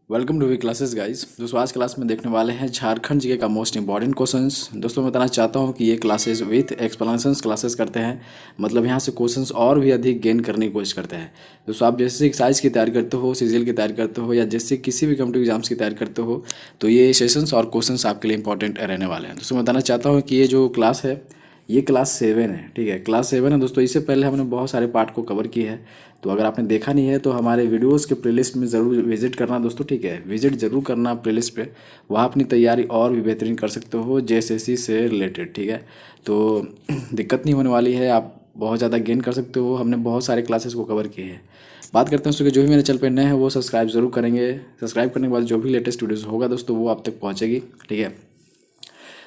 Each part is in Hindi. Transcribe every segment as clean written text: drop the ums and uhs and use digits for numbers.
Welcome to V classes guys. दोस्तों आज क्लास में देखने वाले हैं झारखंड जीके का मोस्ट इंपॉर्टेंट क्वेश्चंस। दोस्तों मैं बताना चाहता हूं कि ये क्लासेस विथ एक्सप्लेनेशंस क्लासेस करते हैं, मतलब यहां से क्वेश्चंस और भी अधिक गेन करने की कोशिश करते हैं। दोस्तों आप जैसे एक्साइज की तैयारी करते हो, सीजीएल की तैयारी करते हो, या जैसे किसी भी कॉम्पिटिटिव एग्जाम्स की तैयारी करते हो, तो ये सेशंस और क्वेश्चंस आपके लिए इंपॉर्टेंट रहने वाले हैं। दोस्तों मैं बताना चाहता हूँ कि ये जो क्लास है ये क्लास 7 है, ठीक है, क्लास 7 है दोस्तों। इससे पहले हमने बहुत सारे पार्ट को कवर किए हैं, तो अगर आपने देखा नहीं है तो हमारे वीडियोस के प्लेलिस्ट में ज़रूर विजिट करना दोस्तों, ठीक है, विजिट जरूर करना प्लेलिस्ट पे। वहाँ अपनी तैयारी और भी बेहतरीन कर सकते हो जेएसएससी से रिलेटेड, ठीक है। तो दिक्कत नहीं होने वाली है, आप बहुत ज़्यादा गेन कर सकते हो। हमने बहुत सारे क्लासेस को कवर किए हैं। बात करते हैं दोस्तों कि जो भी मेरे चैनल पे नए हैं वो सब्सक्राइब जरूर करेंगे। सब्सक्राइब करने के बाद जो भी लेटेस्ट वीडियोस होगा दोस्तों वो आप तक पहुँचेगी, ठीक है।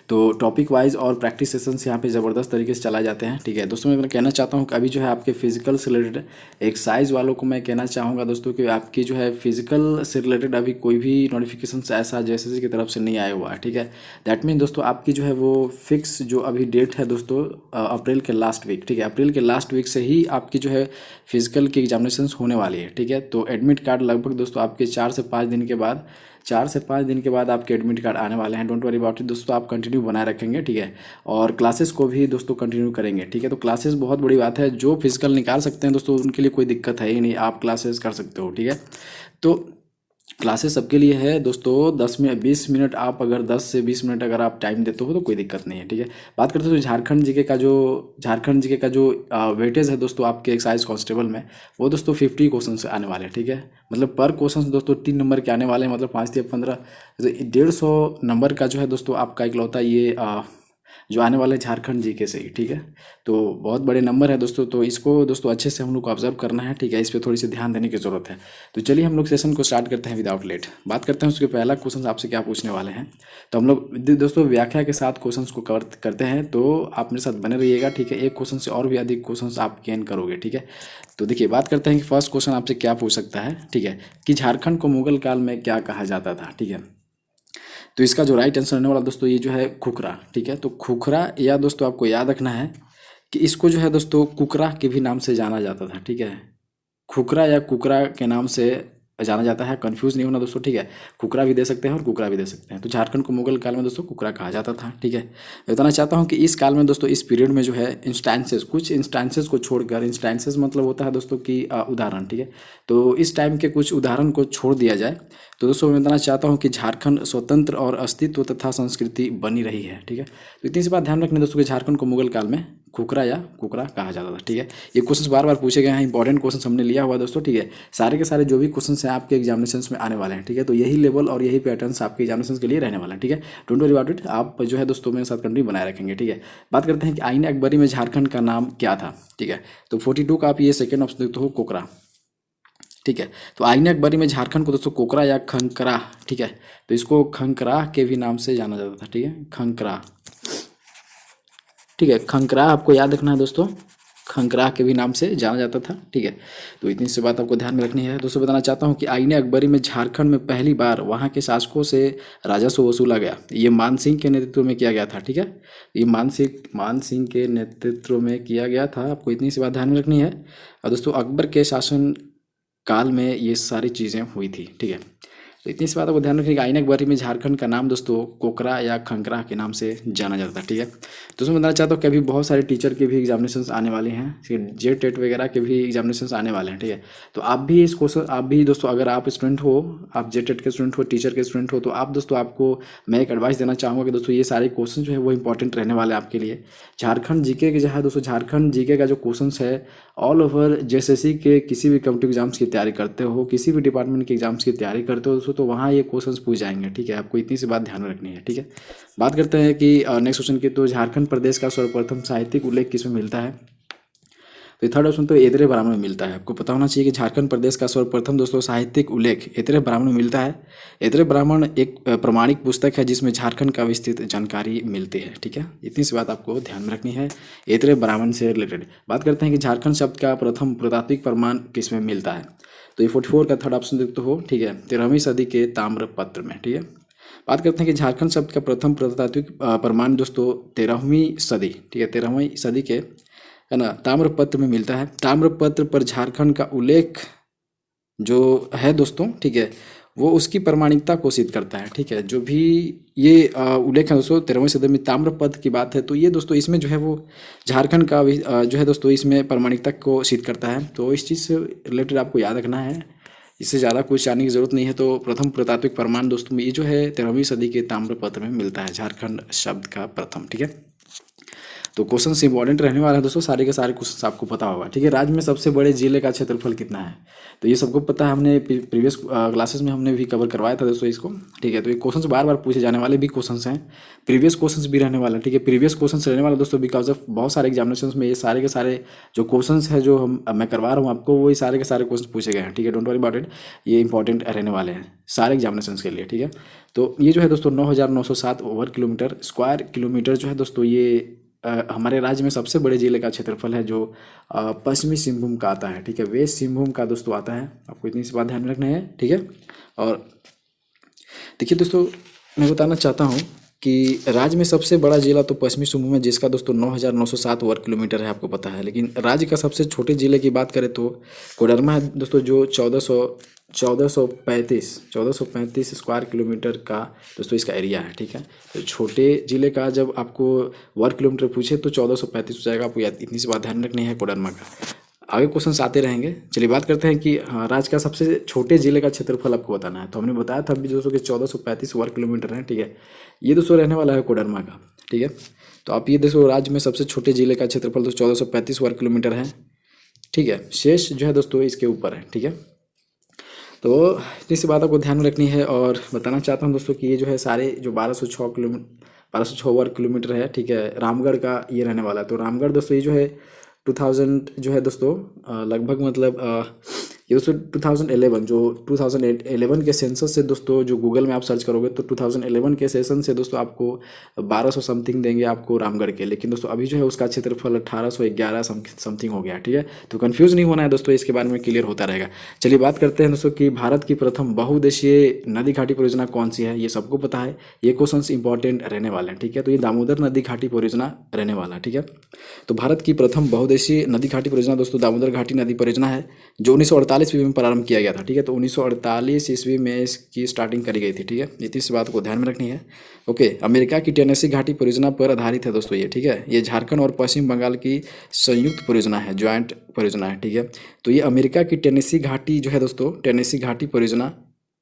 तो टॉपिक वाइज और प्रैक्टिस सेशंस यहाँ पे ज़बरदस्त तरीके से चलाए जाते हैं, ठीक है। दोस्तों मैं कहना चाहता हूँ कि अभी जो है आपके फिजिकल से रिलेटेड एक्सरसाइज वालों को मैं कहना चाहूँगा दोस्तों कि आपकी जो है फिजिकल से रिलेटेड अभी कोई भी नोटिफिकेशन ऐसा जेएसएससी की तरफ से नहीं आया हुआ है, ठीक है। दैट मीन दोस्तों आपकी जो है वो फिक्स जो अभी डेट है दोस्तों अप्रैल के लास्ट वीक, ठीक है, अप्रैल के लास्ट वीक से ही आपकी जो है फिजिकल की एग्जामिनेशन होने वाली है, ठीक है। तो एडमिट कार्ड लगभग दोस्तों आपके 4 से 5 दिन के बाद आपके एडमिट कार्ड आने वाले हैं। डोंट वरी अबाउट इट दोस्तों, आप कंटिन्यू बनाए रखेंगे, ठीक है। और क्लासेस को भी दोस्तों कंटिन्यू करेंगे, ठीक है। तो क्लासेस बहुत बड़ी बात है, जो फिजिकल निकाल सकते हैं दोस्तों उनके लिए कोई दिक्कत है ही नहीं, आप क्लासेस कर सकते हो, ठीक है। तो क्लासेस सबके लिए है दोस्तों। 10 में 20 मिनट आप अगर 10 से 20 मिनट अगर आप टाइम देते हो तो कोई दिक्कत नहीं है, ठीक है। बात करते हो तो झारखंड जीके का जो वेटेज है दोस्तों आपके एक्साइज कांस्टेबल में, वो दोस्तों 50 क्वेश्चन से आने वाले हैं, ठीक है। मतलब पर क्वेश्चन दोस्तों 3 नंबर के आने वाले हैं, मतलब 5 या 15, तो 150 नंबर का जो है दोस्तों आपका इकलौता ये जो आने वाले झारखंड जीके से ही, ठीक है। तो बहुत बड़े नंबर है दोस्तों, तो इसको दोस्तों अच्छे से हम लोग को ऑब्जर्व करना है, ठीक है। इस पर थोड़ी सी ध्यान देने की जरूरत है। तो चलिए हम लोग सेशन को स्टार्ट करते हैं विदाउट लेट। बात करते हैं उसके पहला क्वेश्चन आपसे क्या पूछने वाले हैं। तो हम लोग दोस्तों व्याख्या के साथ क्वेश्चंस को कवर करते हैं, तो आप मेरे साथ बने रहिएगा, ठीक है। एक क्वेश्चन से और भी अधिक क्वेश्चंस आप गेन करोगे, ठीक है। तो देखिए बात करते हैं कि फर्स्ट क्वेश्चन आपसे क्या पूछ सकता है, ठीक है, कि झारखंड को मुगल काल में क्या कहा जाता था, ठीक है। तो इसका जो राइट आंसर रहने वाला दोस्तों ये जो है खुखरा, ठीक है। तो खुखरा, या दोस्तों आपको याद रखना है कि इसको जो है दोस्तों कुकरा के भी नाम से जाना जाता था, ठीक है। खुकरा या कुकरा के नाम से जाना जाता है, कंफ्यूज नहीं होना दोस्तों, ठीक है। खुकरा भी दे सकते हैं और कुकरा भी दे सकते हैं। तो झारखंड को मुगल काल में दोस्तों कुकरा कहा जाता था, ठीक है। मैं बताना चाहता हूँ कि इस काल में दोस्तों इस पीरियड में जो है इंस्टांसेस, कुछ इंस्टांसेस को छोड़कर, इंस्टांसेस मतलब होता है दोस्तों की उदाहरण, ठीक है। तो इस टाइम के कुछ उदाहरण को छोड़ दिया जाए तो दोस्तों मैं बताना चाहता हूँ कि झारखंड स्वतंत्र और अस्तित्व तथा संस्कृति बनी रही है, ठीक है। तो इतनी सी बात ध्यान रखनी दोस्तों कि झारखंड को मुगल काल में खुकरा या कुकरा कहा जाता था, ठीक है। ये क्वेश्चन बार बार पूछे गए हैं, इंपॉर्टेंट क्वेश्चन हमने लिया हुआ दोस्तों, ठीक है। सारे के सारे जो भी क्वेश्चन हैं आपके एग्जामिनेशन में आने वाले हैं, ठीक है। तो यही लेवल और यही पैटर्न्स आपके एग्जामिनेशन के लिए रहने वाला है, ठीक है। डोंट वरी अबाउट इट, आप जो है दोस्तों मेरे साथ कंटिन्यू बनाए रखेंगे, ठीक है। बात करते हैं कि आईन अकबरी में झारखंड का नाम क्या था, ठीक है। तो 42 का आप ये सेकेंड ऑप्शन देखते हो कोकरा, ठीक है। तो आईन अकबरी में झारखंड को दोस्तों कोकरा या खंकरा, ठीक है। तो इसको खंकरा के भी नाम से जाना जाता था, ठीक है, खंकरा, ठीक है। खंकरा आपको याद रखना है दोस्तों, खंकरा के भी नाम से जाना जाता था, ठीक है। तो इतनी सी बात आपको ध्यान में रखनी है दोस्तों। बताना चाहता हूँ कि आईने अकबरी में झारखंड में पहली बार वहाँ के शासकों से राजस्व वसूला गया, ये मान सिंह के नेतृत्व में किया गया था, ठीक है। ये मान सिंह के नेतृत्व में किया गया था, आपको इतनी सी बात ध्यान में रखनी है। और दोस्तों अकबर के शासन काल में ये सारी चीज़ें हुई थी, ठीक है। तो इतनी सी बात को ध्यान रखिएगा, आईने अकबरी में झारखंड का नाम दोस्तों कोकरा या खंकरा के नाम से जाना जाता है, ठीक है। दोस्तों बताना चाहता हूँ कि अभी बहुत सारे टीचर के भी एग्जामिनेशंस आने वाले हैं, जेट टेट वगैरह के भी एग्जामिनेशंस आने वाले हैं, ठीक है। तो आप भी दोस्तों अगर आप स्टूडेंट हो, आप जेट टेट के स्टूडेंट हो, टीचर के स्टूडेंट हो, तो आप दोस्तों आपको मैं एक एडवाइस देना चाहूँगा कि दोस्तों ये सारे क्वेश्चन जो है वो इंपॉर्टेंट रहने वाले हैं आपके लिए। झारखंड जीके के जो है दोस्तों, झारखंड जीके का जो क्वेश्चन है ऑल ओवर जेएसएससी के किसी भी कॉम्पिटिटिव एग्जाम्स की तैयारी करते हो, किसी भी डिपार्टमेंट के एग्जाम्स की तैयारी करते हो दोस्तों, तो वहाँ ये क्वेश्चंस पूछ जाएंगे, ठीक है। आपको इतनी सी बात ध्यान में रखनी है, ठीक है। बात करते हैं कि नेक्स्ट क्वेश्चन की, तो झारखंड प्रदेश का सर्वप्रथम साहित्यिक उल्लेख किसमें मिलता है। तो थर्ड ऑप्शन तो एतरे ब्राह्मण में मिलता है। आपको पता होना चाहिए कि झारखंड प्रदेश का सर्वप्रथम दोस्तों साहित्यिक उल्लेख एतरे ब्राह्मण में मिलता है। एतरे ब्राह्मण एक प्रमाणिक पुस्तक है जिसमें झारखंड का विस्तृत जानकारी मिलती है, ठीक है। इतनी सी बात आपको ध्यान में रखनी है एतरे ब्राह्मण से रिलेटेड। बात करते हैं कि झारखंड शब्द का प्रथम पुरातात्विक प्रमाण किसमें मिलता है। तो ये 44 का थर्ड ऑप्शन देखते हो, ठीक है, 13वीं सदी के ताम्रपत्र में, ठीक है। बात करते हैं कि झारखंड शब्द का प्रथम पुरातात्विक प्रमाण दोस्तों 13वीं सदी, ठीक है, 13वीं सदी के है ना ताम्रपत्र में मिलता है। ताम्रपत्र पर झारखंड का उल्लेख जो है दोस्तों, ठीक है, वो उसकी प्रामाणिकता को सिद्ध करता है। ठीक है, जो भी ये उल्लेख है दोस्तों 13वें सदी में ताम्रपत्र की बात है, तो ये दोस्तों इसमें जो है वो झारखंड का भी जो है दोस्तों इसमें प्रामाणिकता को सिद्ध करता है। तो इस चीज़ से रिलेटेड आपको याद रखना है, इससे ज़्यादा कुछ जानने की ज़रूरत नहीं है। तो प्रथम पुरातात्विक प्रमाण दोस्तों ये जो है 13वीं सदी के ताम्रपत्र में मिलता है, झारखंड शब्द का प्रथम। ठीक है, तो क्वेश्चन इंपॉर्टेंट रहने वाला है दोस्तों, सारे के सारे क्वेश्चन आपको पता होगा। ठीक है, राज्य में सबसे बड़े जिले का क्षेत्रफल कितना है, तो ये सबको पता है, हमने प्रीवियस क्लासेस में हमने भी कवर करवाया था दोस्तों इसको। ठीक है, तो ये क्वेश्चन बार बार पूछे जाने वाले भी क्वेश्चन हैं, प्रीवियस क्वेश्चन भी रहने वाला। ठीक है, प्रीवियस क्वेश्चन रहने वाला दोस्तों, बिकॉज ऑफ बहुत सारे एग्जामिनेशन में ये सारे के सारे जो क्वेश्चन है जो मैं करवा रहा हूँ आपको, वही सारे के सारे क्वेश्चन पूछे गए हैं। ठीक है, डोंट वरी अबाउट इट, ये इंपॉर्टेंट रहने वाले हैं सारे एग्जामिनेशन के लिए। ठीक है, तो ये जो है दोस्तों 9,907 ओवर किलोमीटर स्क्वायर किलोमीटर जो है दोस्तों, ये हमारे राज्य में सबसे बड़े जिले का क्षेत्रफल है, जो पश्चिमी सिंहभूम का आता है। ठीक है, वेस्ट सिंहभूम का दोस्तों आता है, आपको इतनी सी बात ध्यान में रखना है। ठीक है, और देखिए दोस्तों, मैं बताना चाहता हूँ कि राज्य में सबसे बड़ा जिला तो पश्चिमी सिंहभूम है, जिसका दोस्तों 9,907 वर्ग किलोमीटर है, आपको पता है। लेकिन राज्य का सबसे छोटे जिले की बात करें तो कोडरमा है दोस्तों, जो 1435 स्क्वायर किलोमीटर का दोस्तों इसका एरिया है। ठीक है, तो छोटे जिले का जब आपको वर्ग किलोमीटर पूछे तो 1435 हो जाएगा, आपको इतनी सी बात ध्यान रखनी है कोडरमा का। आगे क्वेश्चंस आते रहेंगे। चलिए बात करते हैं कि राज्य का सबसे छोटे जिले का क्षेत्रफल आपको बताना है। तो हमने बताया था अभी दोस्तों कि 1435 वर्ग किलोमीटर है। ठीक है, ये दोस्तों रहने वाला है कोडरमा का। ठीक है, तो आप ये दोस्तों राज्य में सबसे छोटे जिले का क्षेत्रफल तो 1435 वर्ग किलोमीटर है। ठीक है, शेष जो है दोस्तों इसके ऊपर है। ठीक है, तो इतनी सी बात आपको ध्यान में रखनी है। और बताना चाहता हूँ दोस्तों कि ये जो है सारे जो 1206 वर्ग किलोमीटर है। ठीक है, रामगढ़ का ये रहने वाला है। तो रामगढ़ दोस्तों ये जो है 2000 जो है दोस्तों लगभग मतलब ये दोस्तों 2011 जो 2011 के सेंसस से दोस्तों, जो गूगल में आप सर्च करोगे तो 2011 के सेशन से दोस्तों आपको 1200 समथिंग देंगे आपको रामगढ़ के। लेकिन दोस्तों अभी जो है उसका क्षेत्रफल 1811 समथिंग हो गया। ठीक है, तो कंफ्यूज नहीं होना है दोस्तों, इसके बारे में क्लियर होता रहेगा। चलिए बात करते हैं दोस्तों कि भारत की प्रथम बहुउद्देशीय नदी घाटी परियोजना कौन सी है, ये सबको पता है, ये क्वेश्चन इंपॉर्टेंट रहने वाले हैं। ठीक है, तो ये दामोदर नदी घाटी परियोजना रहने वाला है। ठीक है, तो भारत की प्रथम बहुउद्देशीय नदी घाटी परियोजना दोस्तों दामोदर घाटी नदी परियोजना है, जो 1948 ईस्वी में प्रारंभ किया गया था। ठीक है, तो 1948 ईस्वी में इसकी स्टार्टिंग करी गई थी। ठीक है, इतनी सी बात को ध्यान में रखनी है। ओके, अमेरिका की टेनेसी घाटी परियोजना पर आधारित है दोस्तों ये। ठीक है, ये झारखंड और पश्चिम बंगाल की संयुक्त परियोजना है, ज्वाइंट परियोजना है। ठीक है, तो ये अमेरिका की टेनेसी घाटी जो है दोस्तों, टेनेसी घाटी परियोजना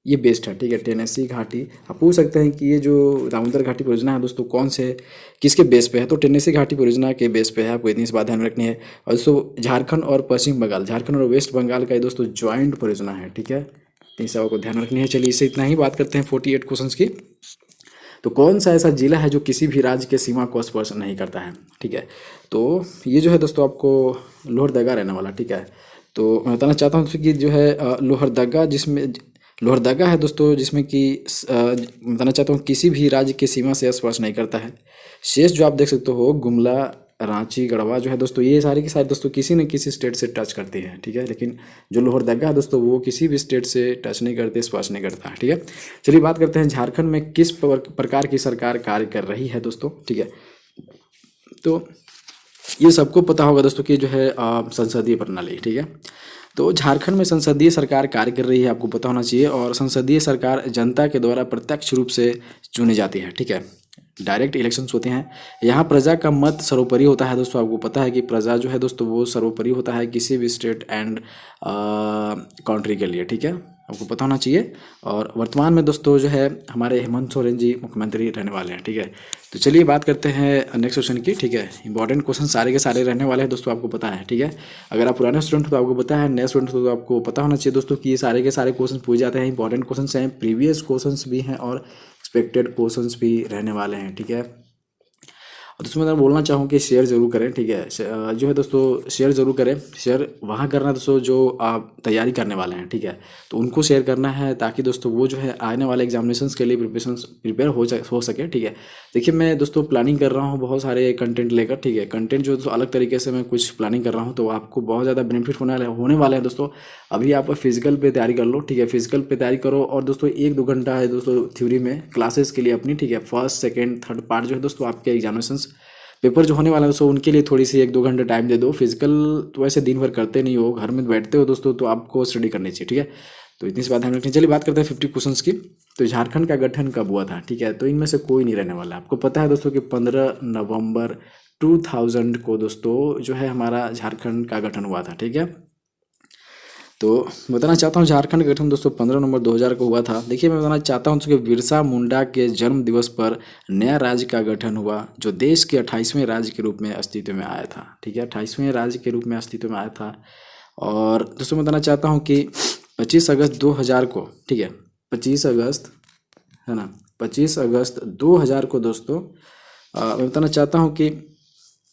ये बेस्ट है। ठीक है, टेनेसी घाटी आप पूछ सकते हैं कि ये जो दामोदर घाटी परियोजना है दोस्तों कौन से किसके बेस पे है, तो टेनेसी घाटी परियोजना के बेस पे है, आपको इतनी सी बात ध्यान में रखनी है। और दोस्तों झारखंड और पश्चिम बंगाल, झारखंड और वेस्ट बंगाल का ये दोस्तों ज्वाइंट परियोजना है। ठीक है, इतनी सी आपको ध्यान रखनी है। चलिए इससे इतना ही बात करते हैं 48 क्वेश्चन की। तो कौन सा ऐसा जिला है जो किसी भी राज्य के सीमा को स्पर्श नहीं करता है। ठीक है, तो ये जो है दोस्तों आपको लोहरदगा रहने वाला। ठीक है, तो मैं बताना चाहता हूँ कि जो है लोहरदगा, जिसमें लोहरदगा है दोस्तों, जिसमें कि बताना चाहता हूँ किसी भी राज्य की सीमा से स्पर्श नहीं करता है। शेष जो आप देख सकते हो गुमला, रांची, गढ़वा जो है दोस्तों, ये सारे के सारे दोस्तों किसी न किसी स्टेट से टच करते हैं। ठीक है, लेकिन जो लोहरदगा है दोस्तों वो किसी भी स्टेट से टच नहीं करते, स्पर्श नहीं करता है। ठीक है, चलिए बात करते हैं झारखंड में किस प्रकार की सरकार कार्य कर रही है दोस्तों। ठीक है, तो ये सबको पता होगा दोस्तों कि जो है संसदीय प्रणाली। ठीक है, तो झारखंड में संसदीय सरकार कार्य कर रही है, आपको पता होना चाहिए। और संसदीय सरकार जनता के द्वारा प्रत्यक्ष रूप से चुनी जाती है। ठीक है, डायरेक्ट इलेक्शंस होते हैं। यहाँ प्रजा का मत सर्वोपरि होता है दोस्तों, आपको पता है कि प्रजा जो है दोस्तों वो सर्वोपरि होता है किसी भी स्टेट एंड कंट्री के लिए। ठीक है, आपको पता होना चाहिए। और वर्तमान में दोस्तों जो है हमारे हेमंत सोरेन जी मुख्यमंत्री रहने वाले हैं। ठीक है, तो चलिए बात करते हैं नेक्स्ट क्वेश्चन की। ठीक है, इंपॉर्टेंट क्वेश्चन सारे के सारे रहने वाले हैं दोस्तों, आपको पता है। ठीक है, अगर आप पुराने स्टूडेंट हो तो आपको पता है, नए स्टूडेंट हो तो आपको पता होना चाहिए दोस्तों कि ये सारे के सारे क्वेश्चन पूछ जाते हैं। इंपॉर्टेंट क्वेश्चन हैं, प्रीवियस क्वेश्चन भी हैं और एक्सपेक्टेड क्वेश्चन भी रहने वाले हैं। ठीक है, और दोस्तों मैं बोलना चाहूँ कि शेयर जरूर करें। ठीक है, जो है दोस्तों शेयर जरूर करें। शेयर वहाँ करना दोस्तों जो आप तैयारी करने वाले हैं। ठीक है, तो उनको शेयर करना है ताकि दोस्तों वो जो है आने वाले एग्जामिनेशंस के लिए प्रिपेयर हो सके। ठीक है, देखिए मैं दोस्तों प्लानिंग कर रहा हूँ बहुत सारे कंटेंट लेकर। ठीक है, कंटेंट जो दोस्तों अलग तरीके से मैं कुछ प्लानिंग कर रहा हूँ, तो आपको बहुत ज़्यादा बेनिफिट होने वाले हैं दोस्तों। अभी आप फिजिकल पे तैयारी कर लो। ठीक है, फिजिकल पे तैयारी करो। और दोस्तों 1-2 घंटा है दोस्तों थ्योरी में क्लासेस के लिए अपनी। ठीक है, फर्स्ट सेकेंड थर्ड पार्ट जो है दोस्तों आपके एग्जामिनेशंस पेपर जो होने वाला है दोस्तों उनके लिए थोड़ी सी 1-2 घंटे टाइम दे दो। फिजिकल तो वैसे दिन भर करते नहीं हो, घर में बैठते हो दोस्तों, तो आपको स्टडी करनी चाहिए। ठीक है, तो इतनी सी बात ध्यान रखनी। चलिए बात करते हैं 50 क्वेश्चंस की। तो झारखंड का गठन कब हुआ था, ठीक है, तो इनमें से कोई नहीं रहने वाला। आपको पता है दोस्तों कि 15 नवंबर 2000 को दोस्तों जो है हमारा झारखंड का गठन हुआ था, ठीक है। तो बताना चाहता हूँ झारखंड का गठन दोस्तों 15 नवंबर 2000 को हुआ था। देखिए मैं बताना चाहता हूँ कि बिरसा मुंडा के जन्म दिवस पर नया राज्य का गठन हुआ, जो देश के 28वें राज्य के रूप में अस्तित्व में आया था, ठीक है, 28वें राज्य के रूप में अस्तित्व में आया था। और दोस्तों मैं बताना चाहता हूँ कि 25 अगस्त 2000 को, ठीक है, 25 अगस्त है ना, 25 अगस्त 2000 को दोस्तों मैं बताना चाहता हूँ कि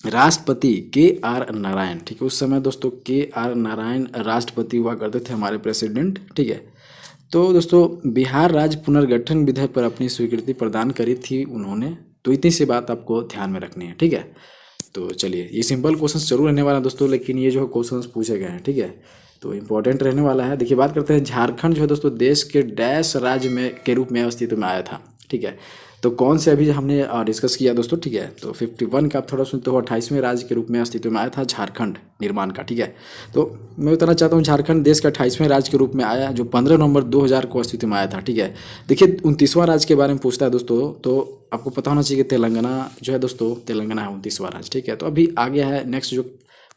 राष्ट्रपति KR नारायण, ठीक है, उस समय दोस्तों KR नारायण राष्ट्रपति हुआ करते थे, हमारे प्रेसिडेंट, ठीक है। तो दोस्तों बिहार राज्य पुनर्गठन विधेयक पर अपनी स्वीकृति प्रदान करी थी उन्होंने। तो इतनी सी बात आपको ध्यान में रखनी है, ठीक है। तो चलिए ये सिंपल क्वेश्चन जरूर रहने वाला है दोस्तों, लेकिन ये जो है क्वेश्चन पूछे गए हैं, ठीक है, तो इंपॉर्टेंट रहने वाला है। देखिए बात करते हैं झारखंड जो है दोस्तों देश के डैश राज्य में के रूप में अस्तित्व में आया था, ठीक है। तो कौन से अभी हमने डिस्कस किया दोस्तों, ठीक है। तो 51 का आप थोड़ा सुनते हो, 28वें राज्य के रूप में अस्तित्व में आया था झारखंड निर्माण का, ठीक है। तो मैं बताना चाहता हूँ झारखंड देश का 28वें राज्य के रूप में आया, जो 15 नवंबर 2000 को अस्तित्व में आया था, ठीक है। देखिए 29वां राज्य के बारे में पूछता है दोस्तों, तो आपको पता होना चाहिए कि तेलंगाना जो है दोस्तों, तेलंगाना है 29वां राज्य, ठीक है। तो अभी आ गया है नेक्स्ट जो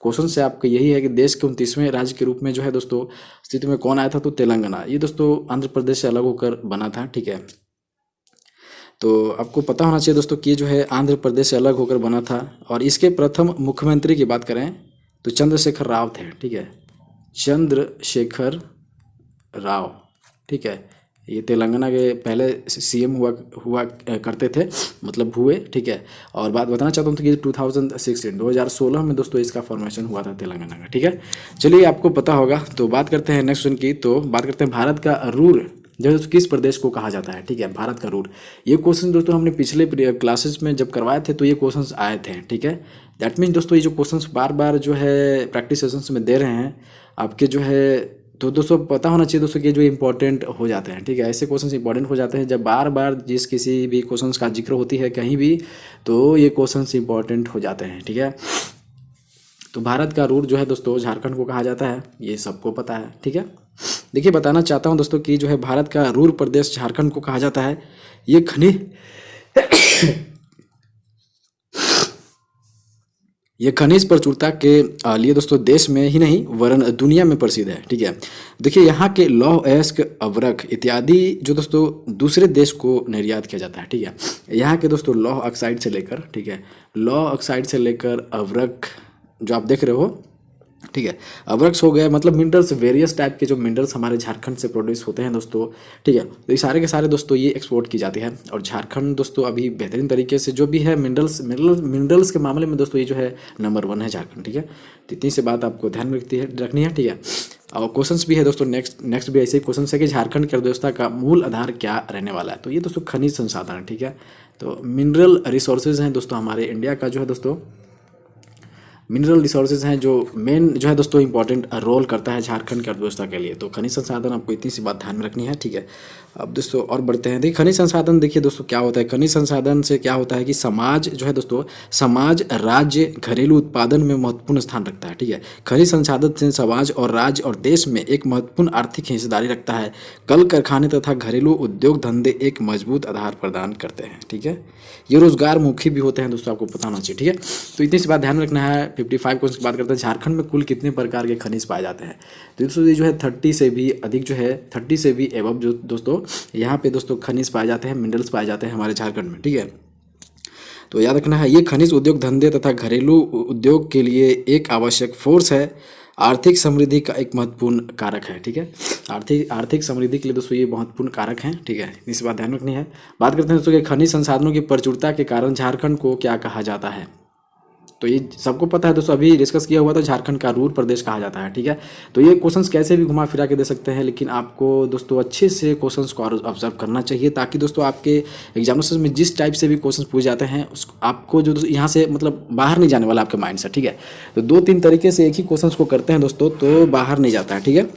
क्वेश्चन से आपका यही है कि देश के 29वें राज्य के रूप में जो है दोस्तों अस्तित्व में कौन आया था, तो तेलंगाना। ये दोस्तों आंध्र प्रदेश से अलग होकर बना था, ठीक है। तो आपको पता होना चाहिए दोस्तों कि ये जो है आंध्र प्रदेश से अलग होकर बना था। और इसके प्रथम मुख्यमंत्री की बात करें तो चंद्रशेखर राव थे, ठीक है, चंद्रशेखर राव, ठीक है। ये तेलंगाना के पहले CM हुआ करते थे, मतलब हुए, ठीक है। और बात बताना चाहता हूँ तो कि 2016 में दोस्तों इसका फॉर्मेशन हुआ था तेलंगाना का, ठीक है। चलिए आपको पता होगा। तो बात करते हैं नेक्स्ट क्वेश्चन की। तो बात करते हैं भारत का रूर जो किस प्रदेश को कहा जाता है, ठीक है, भारत का रूर। ये क्वेश्चन दोस्तों हमने पिछले क्लासेस में जब करवाए थे तो ये क्वेश्चंस आए थे, ठीक है। दैट मीन्स दोस्तों ये जो क्वेश्चंस बार बार जो है प्रैक्टिस सेशंस में दे रहे हैं आपके जो है, तो दोस्तों पता होना चाहिए दोस्तों कि जो इंपॉर्टेंट हो जाते हैं, ठीक है। ऐसे क्वेश्चंस इंपॉर्टेंट हो जाते हैं जब बार बार जिस किसी भी क्वेश्चंस का जिक्र होती है कहीं भी, तो ये क्वेश्चंस इंपॉर्टेंट हो जाते हैं, ठीक है। तो भारत का रूर जो है दोस्तों झारखंड को कहा जाता है, ये सबको पता है, ठीक है। देखिए बताना चाहता हूँ दोस्तों कि जो है भारत का रूर प्रदेश झारखंड को कहा जाता है। ये खनिज प्रचुरता के लिए दोस्तों देश में ही नहीं वरन दुनिया में प्रसिद्ध है, ठीक है। देखिए यहाँ के लौह अयस्क अवरक इत्यादि जो दोस्तों दूसरे देश को निर्यात किया जाता है, ठीक है। यहाँ के दोस्तों लौह ऑक्साइड से लेकर, ठीक है, लौह ऑक्साइड से लेकर अवरक जो आप देख रहे हो, ठीक है, अवरक्स हो गए, मतलब मिनरल्स, वेरियस टाइप के जो मिनरल्स हमारे झारखंड से प्रोड्यूस होते हैं दोस्तों, ठीक है। तो ये सारे के सारे दोस्तों ये एक्सपोर्ट की जाती है। और झारखंड दोस्तों अभी बेहतरीन तरीके से जो भी है मिनरल्स के मामले में दोस्तों ये जो है नंबर 1 है झारखंड, ठीक है। तो इतनी से बात आपको ध्यान में रखनी है, ठीक है। और क्वेश्चंस भी है दोस्तों, नेक्स्ट भी ऐसे ही क्वेश्चन है कि झारखंड की अर्थव्यवस्था का मूल आधार क्या रहने वाला है। तो ये दोस्तों खनिज संसाधन है, ठीक है। तो मिनरल रिसोर्सेज हैं दोस्तों हमारे इंडिया का जो है दोस्तों, मिनरल रिसोर्सेज हैं जो मेन जो है दोस्तों इंपॉर्टेंट रोल करता है झारखंड की अर्थव्यवस्था के लिए। तो खनिज संसाधन आपको इतनी सी बात ध्यान में रखनी है, ठीक है। अब दोस्तों और बढ़ते हैं। देखिए खनिज संसाधन, देखिए दोस्तों क्या होता है, खनिज संसाधन से क्या होता है कि समाज जो है दोस्तों, समाज, राज्य, घरेलू उत्पादन में महत्वपूर्ण स्थान रखता है, ठीक है। खनिज संसाधन से समाज और राज्य और देश में एक महत्वपूर्ण आर्थिक हिस्सेदारी रखता है। कल कारखाने तथा घरेलू उद्योग धंधे एक मजबूत आधार प्रदान करते हैं, ठीक है। ये रोजगार मुखी भी होते हैं दोस्तों, आपको पता होना चाहिए, ठीक है। तो इतनी सी बात ध्यान रखना है। 55 क्वेश्चन की बात करते हैं, झारखंड में कुल कितने प्रकार के खनिज पाए जाते हैं। तो दोस्तों ये जो है 30 से भी अधिक जो है, 30 से भी एबव जो दोस्तों यहाँ पे दोस्तों खनिज पाए जाते हैं, मिनरल्स पाए जाते हैं हमारे झारखंड में, ठीक है। तो याद रखना है ये खनिज उद्योग धंधे तथा घरेलू उद्योग के लिए एक आवश्यक फोर्स है, आर्थिक समृद्धि का एक महत्वपूर्ण कारक है, ठीक है। आर्थिक समृद्धि के लिए दोस्तों ये महत्वपूर्ण कारक हैं, ठीक है। इस बात ध्यान रखनी है। बात करते हैं दोस्तों कि खनिज संसाधनों की प्रचुरता के कारण झारखंड को क्या कहा जाता है। तो ये सबको पता है दोस्तों, अभी डिस्कस किया हुआ तो झारखंड का रूर प्रदेश कहा जाता है, ठीक है। तो ये क्वेश्चंस कैसे भी घुमा फिरा के दे सकते हैं, लेकिन आपको दोस्तों अच्छे से क्वेश्चंस को ऑब्जर्व करना चाहिए, ताकि दोस्तों आपके एग्जामिनेशन में जिस टाइप से भी क्वेश्चंस पूछे जाते हैं उसको आपको जो यहाँ से मतलब बाहर नहीं जाने वाला आपके माइंड से, ठीक है। तो 2-3 तरीके से एक ही क्वेश्चंस को करते हैं दोस्तों, तो बाहर नहीं जाता है, ठीक है।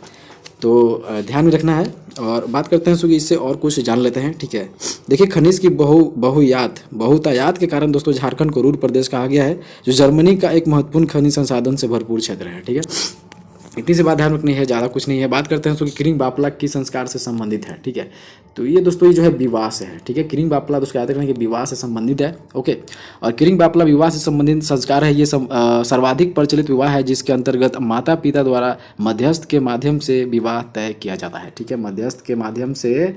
तो ध्यान में रखना है। और बात करते हैं कि इससे और कुछ जान लेते हैं, ठीक है। देखिए खनिज की बहुतायात के कारण दोस्तों झारखंड को रूर प्रदेश कहा गया है, जो जर्मनी का एक महत्वपूर्ण खनिज संसाधन से भरपूर क्षेत्र है, ठीक है। इतनी सी बात ध्यान रखनी है, ज़्यादा कुछ नहीं है। बात करते हैं दोस्तों कि किरिंग बापला किस संस्कार से संबंधित है, ठीक है। तो ये दोस्तों ये जो है विवाह से है, ठीक है। किरिंग बापला दोस्तों याद रखना कि विवाह से संबंधित है, ओके। और किरिंग बापला विवाह से संबंधित संस्कार है। ये सर्वाधिक प्रचलित विवाह है जिसके अंतर्गत माता पिता द्वारा मध्यस्थ के माध्यम से विवाह तय किया जाता है, ठीक है। मध्यस्थ के माध्यम से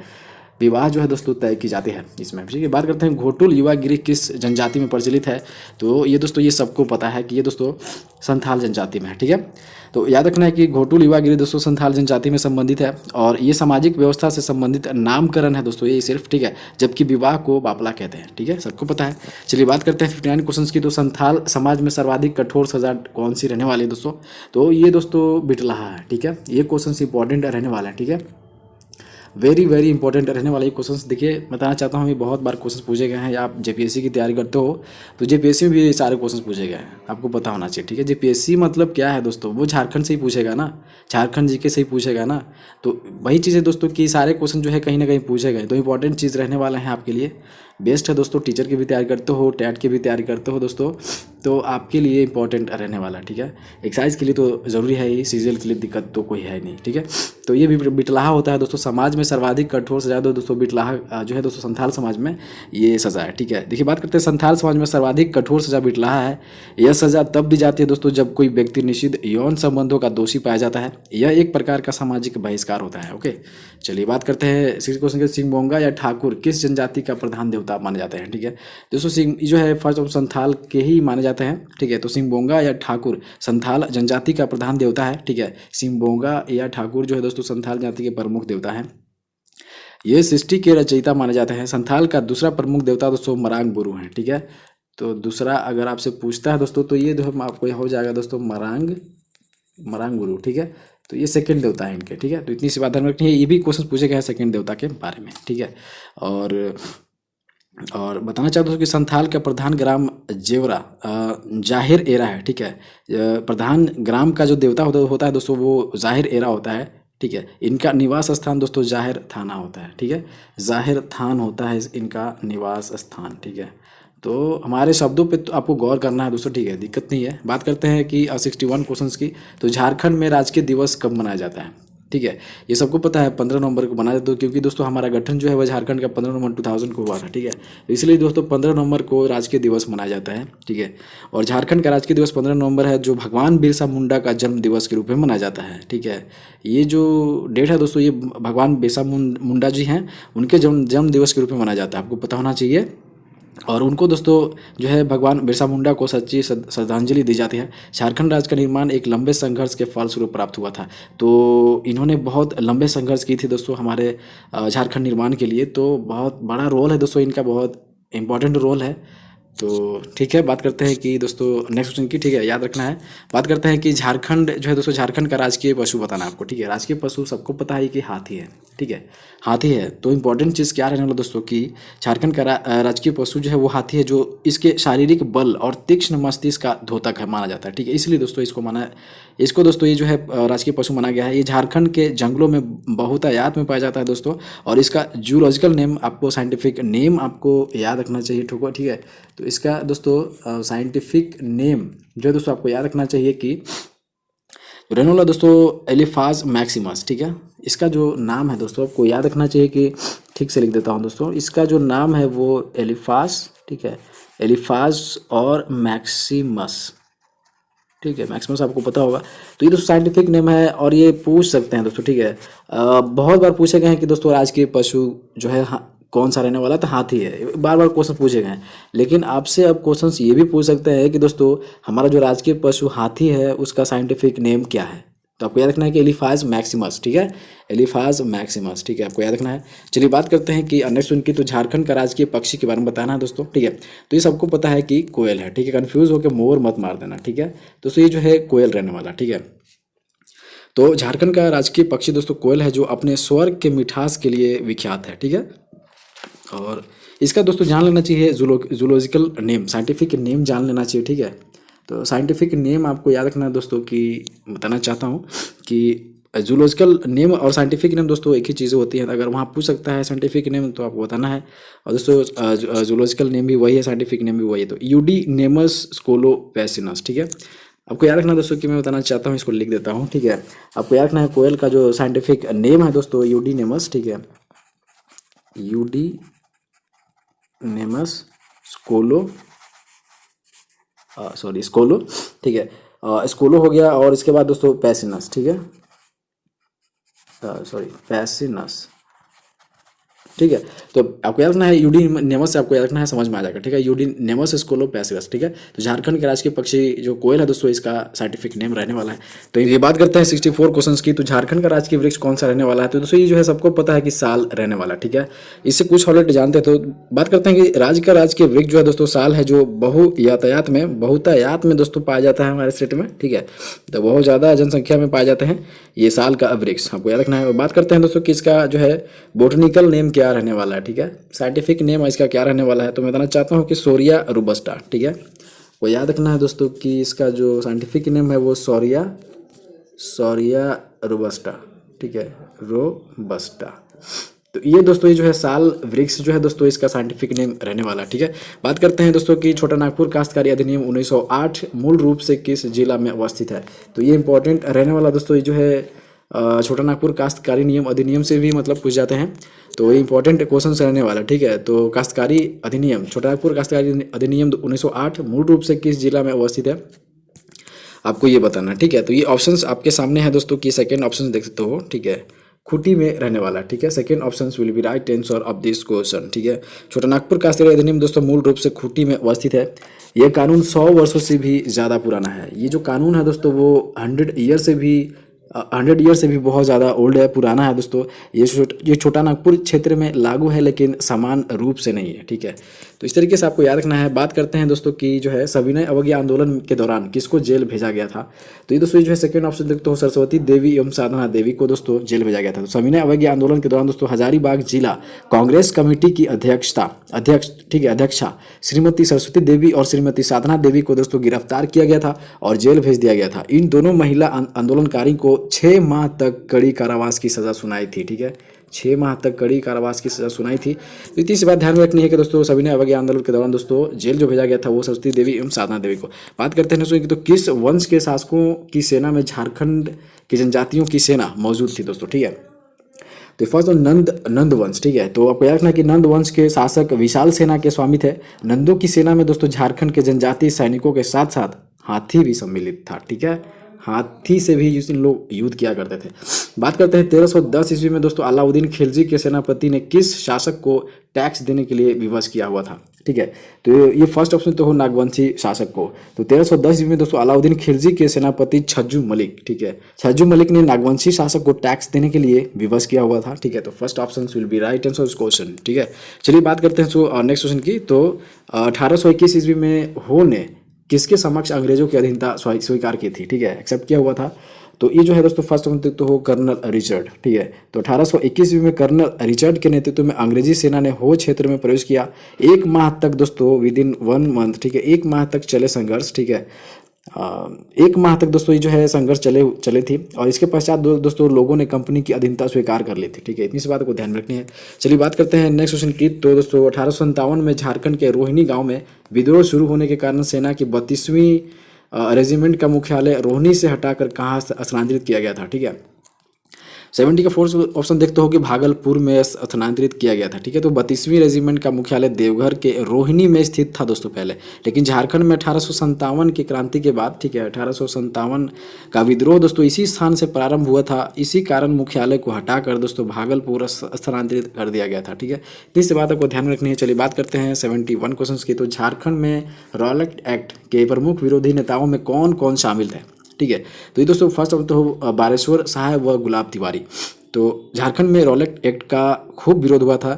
विवाह जो है दोस्तों तय की जाती है इसमें, ठीक है। बात करते हैं घोटुल युवा गिरी किस जनजाति में प्रचलित है। तो ये दोस्तों ये सबको पता है कि ये दोस्तों संथाल जनजाति में है, ठीक है। तो याद रखना है कि घोटुल युवा गिरी दोस्तों संथाल जनजाति में संबंधित है और ये सामाजिक व्यवस्था से संबंधित नामकरण है दोस्तों ये सिर्फ, ठीक है। जबकि विवाह को बापला कहते हैं, ठीक है, सबको पता है। चलिए बात करते हैं 59 क्वेश्चन की। तो संथाल समाज में सर्वाधिक कठोर सजा कौन सी रहने वाली है दोस्तों। तो ये दोस्तों बिटलाहा है, ठीक है। ये क्वेश्चन इंपॉर्टेंट रहने वाला है, ठीक है। वेरी वेरी इंपॉर्टेंट रहने वाले क्वेश्चंस। देखिए बताना चाहता हूँ, ये बहुत बार क्वेश्चन पूछे गए हैं, या आप जेपीएससी की तैयारी करते हो तो जेपीएससी में भी ये सारे क्वेश्चन पूछे गए हैं, आपको पता होना चाहिए, ठीक है। जेपीएससी मतलब क्या है दोस्तों, वो झारखंड से ही पूछेगा ना, झारखंड जीके से ही पूछेगा ना। तो वही चीज़ है दोस्तों कि सारे क्वेश्चन जो है कहीं ना कहीं पूछे गए, तो इंपॉर्टेंट चीज़ रहने वाला है आपके लिए। बेस्ट है दोस्तों, टीचर की भी तैयारी करते हो, टैट की भी तैयारी करते हो दोस्तों, तो आपके लिए इंपॉर्टेंट रहने वाला है, ठीक है। एक्साइज के लिए तो ज़रूरी है ही, सीजीएल के लिए दिक्कत तो कोई है नहीं, ठीक है। तो ये भी बिटलाहा होता है दोस्तों। समाज में सर्वाधिक कठोर सजा दो दोस्तों बिटलाहा जो है दोस्तों संथाल समाज में ये सज़ा है, ठीक है। देखिए बात करते हैं संथाल समाज में सर्वाधिक कठोर सजा बिटलाहा है। यह सज़ा तब दी जाती है दोस्तों जब कोई व्यक्ति निषिद्ध यौन संबंधों का दोषी पाया जाता है। यह एक प्रकार का सामाजिक बहिष्कार होता है, ओके। चलिए बात करते हैं 6 क्वेश्चन के। सिंगबोंगा या ठाकुर किस जनजाति का प्रधान देवता माने जाते हैं, ठीक है। दोस्तों सिंह जो है फर्स्ट ऑफ संथाल के ही माने जाते हैं, ठीक है। तो सिंगबोंगा या ठाकुर संथाल जनजाति का प्रधान देवता है, ठीक है। सिंगबोंगा या ठाकुर जो है दोस्तों संथाल जाति के प्रमुख देवता हैं। ये सृष्टि के रचयिता माने जाते हैं। संथाल का दूसरा प्रमुख देवता दोस्तों मरांग बुरु हैं, ठीक है। तो दूसरा अगर आपसे पूछता है दोस्तों तो ये जो आपको हो जाएगा दोस्तों मरांग गुरु, ठीक है। तो ये सेकंड देवता है इनके, ठीक है। तो इतनी सी बात ध्यान रखनी है, ये भी क्वेश्चन पूछे गए हैं सेकंड देवता के बारे में, ठीक है। और बताना चाहता हूँ कि संथाल का प्रधान ग्राम जेवरा जाहिर एरा है, ठीक है। प्रधान ग्राम का जो देवता होता है दोस्तों वो जाहिर एरा होता है, ठीक है। इनका निवास स्थान दोस्तों जाहिर थाना होता है, ठीक है। जाहिर थान होता है इनका निवास स्थान, ठीक है। तो हमारे शब्दों पे तो आपको गौर करना है दोस्तों, ठीक है, दिक्कत नहीं है। बात करते हैं कि 61 क्वेश्चंस की। तो झारखंड में राजकीय दिवस कब मनाया जाता है, ठीक है। ये सबको पता है 15 नवंबर को मनाया जाता है, क्योंकि दोस्तों हमारा गठन जो है वह झारखंड का 15 नवंबर 2000 को हुआ था, ठीक है। तो इसलिए दोस्तों 15 नवंबर को राजकीय दिवस मनाया जाता है, ठीक है। और झारखंड का राजकीय दिवस 15 नवंबर है, जो भगवान बिरसा मुंडा का जन्म दिवस के रूप में मनाया जाता है, ठीक है। ये जो डेट है दोस्तों ये भगवान बिरसा मुंडा जी हैं, उनके जन्म दिवस के रूप में मनाया जाता है, आपको पता होना चाहिए। और उनको दोस्तों जो है भगवान बिरसा मुंडा को सच्ची श्रद्धांजलि दी जाती है। झारखंड राज्य का निर्माण एक लंबे संघर्ष के फलस्वरूप प्राप्त हुआ था। तो इन्होंने बहुत लंबे संघर्ष की थी दोस्तों हमारे झारखंड निर्माण के लिए। तो बहुत बड़ा रोल है दोस्तों इनका, बहुत इंपॉर्टेंट रोल है। तो ठीक है, बात करते हैं कि दोस्तों नेक्स्ट क्वेश्चन की, ठीक है, याद रखना है। बात करते हैं कि झारखंड जो है दोस्तों झारखंड का राजकीय पशु बताना है आपको, ठीक है। राजकीय पशु सबको पता है कि हाथी है, ठीक है, हाथी है। तो इंपॉर्टेंट चीज़ क्या रहने वाला दोस्तों कि झारखंड का राजकीय पशु जो है वो हाथी है, जो इसके शारीरिक बल और तीक्ष्ण मस्तिष्क का द्योतक है माना जाता है, ठीक है। इसलिए दोस्तों इसको दोस्तों ये जो है राजकीय पशु माना गया है। ये झारखंड के जंगलों में बहुतायत में पाया जाता है दोस्तों। और इसका जूलॉजिकल नेम आपको, साइंटिफिक नेम आपको याद रखना चाहिए, ठीक है। तो इसका दोस्तों साइंटिफिक नेम जो है दोस्तों आपको याद रखना चाहिए कि रहने वाला दोस्तों एलिफाज मैक्सिमस, ठीक है। इसका जो नाम है दोस्तों आपको याद रखना चाहिए कि, ठीक से लिख देता हूँ दोस्तों, इसका जो नाम है वो एलिफाज, ठीक है, एलिफाज और मैक्सिमस, ठीक है। मैक्सिमस आपको पता होगा। तो ये दोस्तों साइंटिफिक नेम है और ये पूछ सकते हैं दोस्तों, ठीक है। बहुत बार पूछे गए हैं कि दोस्तों राजकीय पशु जो है कौन सा रहने वाला, तो हाथी है। बार बार क्वेश्चन पूछे गए हैं। लेकिन आपसे अब क्वेश्चन ये भी पूछ सकते हैं कि दोस्तों हमारा जो राजकीय पशु हाथी है उसका साइंटिफिक नेम क्या है। तो आपको याद रखना है कि एलिफाज मैक्सिमस, ठीक है, एलिफाज मैक्सिमस, ठीक है, आपको याद रखना है। चलिए बात करते हैं कि नेक्स्ट उनकी, तो झारखंड का राजकीय पक्षी के बारे में बताना है दोस्तों, ठीक है। तो ये सबको पता है कि कोयल है, ठीक है, कंफ्यूज होकर मोर मत मार देना, ठीक है। दोस्तों ये जो है कोयल रहने वाला, ठीक है। तो झारखंड का राजकीय पक्षी दोस्तों कोयल है, जो अपने स्वर के मिठास के लिए विख्यात है, ठीक है। और इसका दोस्तों जान लेना चाहिए जूलॉजिकल नेम, साइंटिफिक नेम जान लेना चाहिए, ठीक है। तो साइंटिफिक नेम आपको याद रखना है दोस्तों कि बताना चाहता हूँ कि जूलॉजिकल नेम और साइंटिफिक नेम दोस्तों एक ही चीज़ें होती हैं। अगर वहाँ पूछ सकता है साइंटिफिक नेम तो आपको बताना है। और दोस्तों जूलॉजिकल नेम भी वही है, साइंटिफिक नेम भी वही है। तो यूडी नेमस स्कोलोपैसिनस, ठीक है। आपको याद रखना दोस्तों कि मैं बताना चाहता हूँ, इसको लिख देता हूँ, ठीक है। आपको याद रखना है कोयल का जो साइंटिफिक नेम है दोस्तों यूडीनेमस, ठीक है, यूडीनेमस स्कोलो, स्कोलो, ठीक है। स्कोलो हो गया, और इसके बाद दोस्तों पैसिनस, ठीक है, पैसिनस, ठीक है। तो आपको याद रखना है यूडीनेमस से आपको याद रखना है, समझ में आ जाएगा, ठीक है। यूडीनेमस स्कोलोपैसिडस, ठीक है। तो झारखंड के राजकीय पक्षी जो कोयल है दोस्तों, इसका साइंटिफिक नेम रहने वाला है। तो ये बात करते हैं 64 क्वेश्चंस की। तो झारखंड का राजकीय वृक्ष कौन सा रहने वाला है? तो दोस्तों ये जो है सबको पता है कि साल रहने वाला, ठीक है। इससे कुछ ऑलरेडी जानते हैं। तो बात करते हैं कि राज्य का राजकीय वृक्ष जो है दोस्तों साल है, जो बहुतायात में दोस्तों पाया जाता है हमारे स्टेट में, ठीक है। तो बहुत ज़्यादा जनसंख्या में पाए जाते हैं ये साल का वृक्ष, आपको याद रखना है। बात करते हैं दोस्तों कि इसका जो है बोटनिकल नेम क्या रहने वाला है, ठीक है। साइंटिफिक नेम इसका क्या रहने वाला है? तो मैं बताना चाहता हूँ कि सोरिया रोबस्टा, ठीक है। वो याद रखना है दोस्तों कि इसका जो साइंटिफिक नेम है वो सोरिया रोबस्टा, ठीक है, रोबस्टा। तो ये दोस्तों ये जो है साल वृक्ष जो है दोस्तों इसका साइंटिफिक नेम रहने वाला है, ठीक है। बात करते हैं दोस्तों कि छोटा नागपुर काश्तकारी अधिनियम 1908 मूल रूप से किस जिला में अवस्थित है? तो ये इंपॉर्टेंट रहने वाला दोस्तों, ये जो है छोटा नागपुर काश्तकारी नियम अधिनियम से भी मतलब पूछ जाते हैं, तो ये इंपॉर्टेंट क्वेश्चन रहने वाला, ठीक है। तो काश्तकारी अधिनियम, छोटा नागपुर काश्तकारी अधिनियम 1908 मूल रूप से किस जिला में अवस्थित है, आपको ये बताना, ठीक है। तो ये ऑप्शंस आपके सामने है दोस्तों कि सेकंड ऑप्शन देख सकते हो, ठीक है, खूंटी में रहने वाला, ठीक है। Second option will be right answer of this question, ठीक है। छोटा नागपुर काश्तकारी अधिनियम दोस्तों मूल रूप से खूंटी में अवस्थित है। यह कानून 100 वर्षों से भी ज़्यादा पुराना है। ये जो कानून है दोस्तों वो 100 ईयर से भी बहुत ज़्यादा ओल्ड है, पुराना है दोस्तों। ये छोटा नागपुर क्षेत्र में लागू है, लेकिन समान रूप से नहीं है, ठीक है। तो इस तरीके से आपको याद रखना है। बात करते हैं दोस्तों कि जो है सविनय अवज्ञा आंदोलन के दौरान किसको जेल भेजा गया था? तो ये दोस्तों जो है सेकंड ऑप्शन देखते हो, सरस्वती देवी एवं साधना देवी को दोस्तों जेल भेजा गया था। तो सविनय अवज्ञा आंदोलन के दौरान दोस्तों हजारीबाग जिला कांग्रेस कमेटी की अध्यक्षा श्रीमती सरस्वती देवी और श्रीमती साधना देवी को दोस्तों गिरफ्तार किया गया था और जेल भेज दिया गया था। इन दोनों महिला आंदोलनकारी को 6 माह तक कड़ी कारावास की सजा सुनाई थी, ठीक है, 6 माह तक कड़ी कारावास की सजा सुनाई थी। तो इतनी सी बात ध्यान में रखनी है कि दोस्तों सविनय अवज्ञा आंदोलन के दौरान दोस्तों जेल जो भेजा गया था वो सरस्वती देवी एवं साधना देवी को। बात करते हैं दोस्तों कि तो किस वंश के शासकों की सेना में झारखंड की जनजातियों की सेना मौजूद थी दोस्तों, ठीक है। तो फर्स्ट नंद वंश, ठीक है। तो आपको याद रखना कि नंद वंश के शासक विशाल सेना के स्वामी थे। नंदों की सेना में दोस्तों झारखंड के जनजातीय सैनिकों के साथ साथ हाथी भी सम्मिलित था, ठीक है। हाथी से भी जिस लोग युद्ध किया करते थे। बात करते हैं 1310 ईस्वी में दोस्तों अलाउद्दीन खिलजी के सेनापति ने किस शासक को टैक्स देने के लिए विवश किया हुआ था, ठीक है। तो ये फर्स्ट ऑप्शन तो हो नागवंशी शासक को। तो 1310 ईस्वी में दोस्तों अलाउद्दीन खिलजी के सेनापति छज्जू मलिक, ठीक है, छज्जू मलिक ने नागवंशी शासक को टैक्स देने के लिए विवश किया हुआ था, ठीक है। तो first option will be right answer of question, ठीक है। चलिए बात करते हैं नेक्स्ट क्वेश्चन की। तो 1821 ईस्वी में हो ने किसके समक्ष अंग्रेजों की अधीनता स्वीकार की थी, ठीक है, एक्सेप्ट किया हुआ था? तो ये जो है दोस्तों फर्स्ट ऑप्शन तो हो कर्नल रिचर्ड, ठीक है। तो 1821 में कर्नल रिचर्ड के नेतृत्व में अंग्रेजी सेना ने हो क्षेत्र में प्रवेश किया। 1 माह तक दोस्तों विद इन 1 मंथ, ठीक है, 1 माह तक चले संघर्ष, ठीक है। 1 माह तक दोस्तों ये जो है संघर्ष चले थी और इसके पश्चात दोस्तों लोगों ने कंपनी की अधीनता स्वीकार कर ली थी, ठीक है। इतनी सी बात को ध्यान रखनी है। चलिए बात करते हैं नेक्स्ट क्वेश्चन की। तो दोस्तों 1857 में झारखंड के रोहिणी गांव में विद्रोह शुरू होने के कारण सेना की 32वीं रेजिमेंट का मुख्यालय रोहिणी से हटाकर कहाँ स्थानांतरित किया गया था, ठीक है। 70 का फोर्थ ऑप्शन देखते हो कि भागलपुर में स्थानांतरित किया गया था, ठीक है। तो 32वीं रेजिमेंट का मुख्यालय देवघर के रोहिणी में स्थित था दोस्तों पहले, लेकिन झारखंड में 1857 की क्रांति के बाद, ठीक है, 1857 का विद्रोह दोस्तों इसी स्थान से प्रारंभ हुआ था। इसी कारण मुख्यालय को हटाकर दोस्तों भागलपुर स्थानांतरित कर दिया गया था, ठीक है। इस बात को ध्यान रखनी है। चलिए बात करते हैं 71 क्वेश्चन की। तो झारखंड में रॉलेट एक्ट के प्रमुख विरोधी नेताओं में कौन कौन शामिल थे, ठीक है। तो ये दोस्तों फर्स्ट ऑफ तो बारेश्वर साहब व गुलाब तिवारी। तो झारखंड में रॉलेट एक्ट का खूब विरोध हुआ था।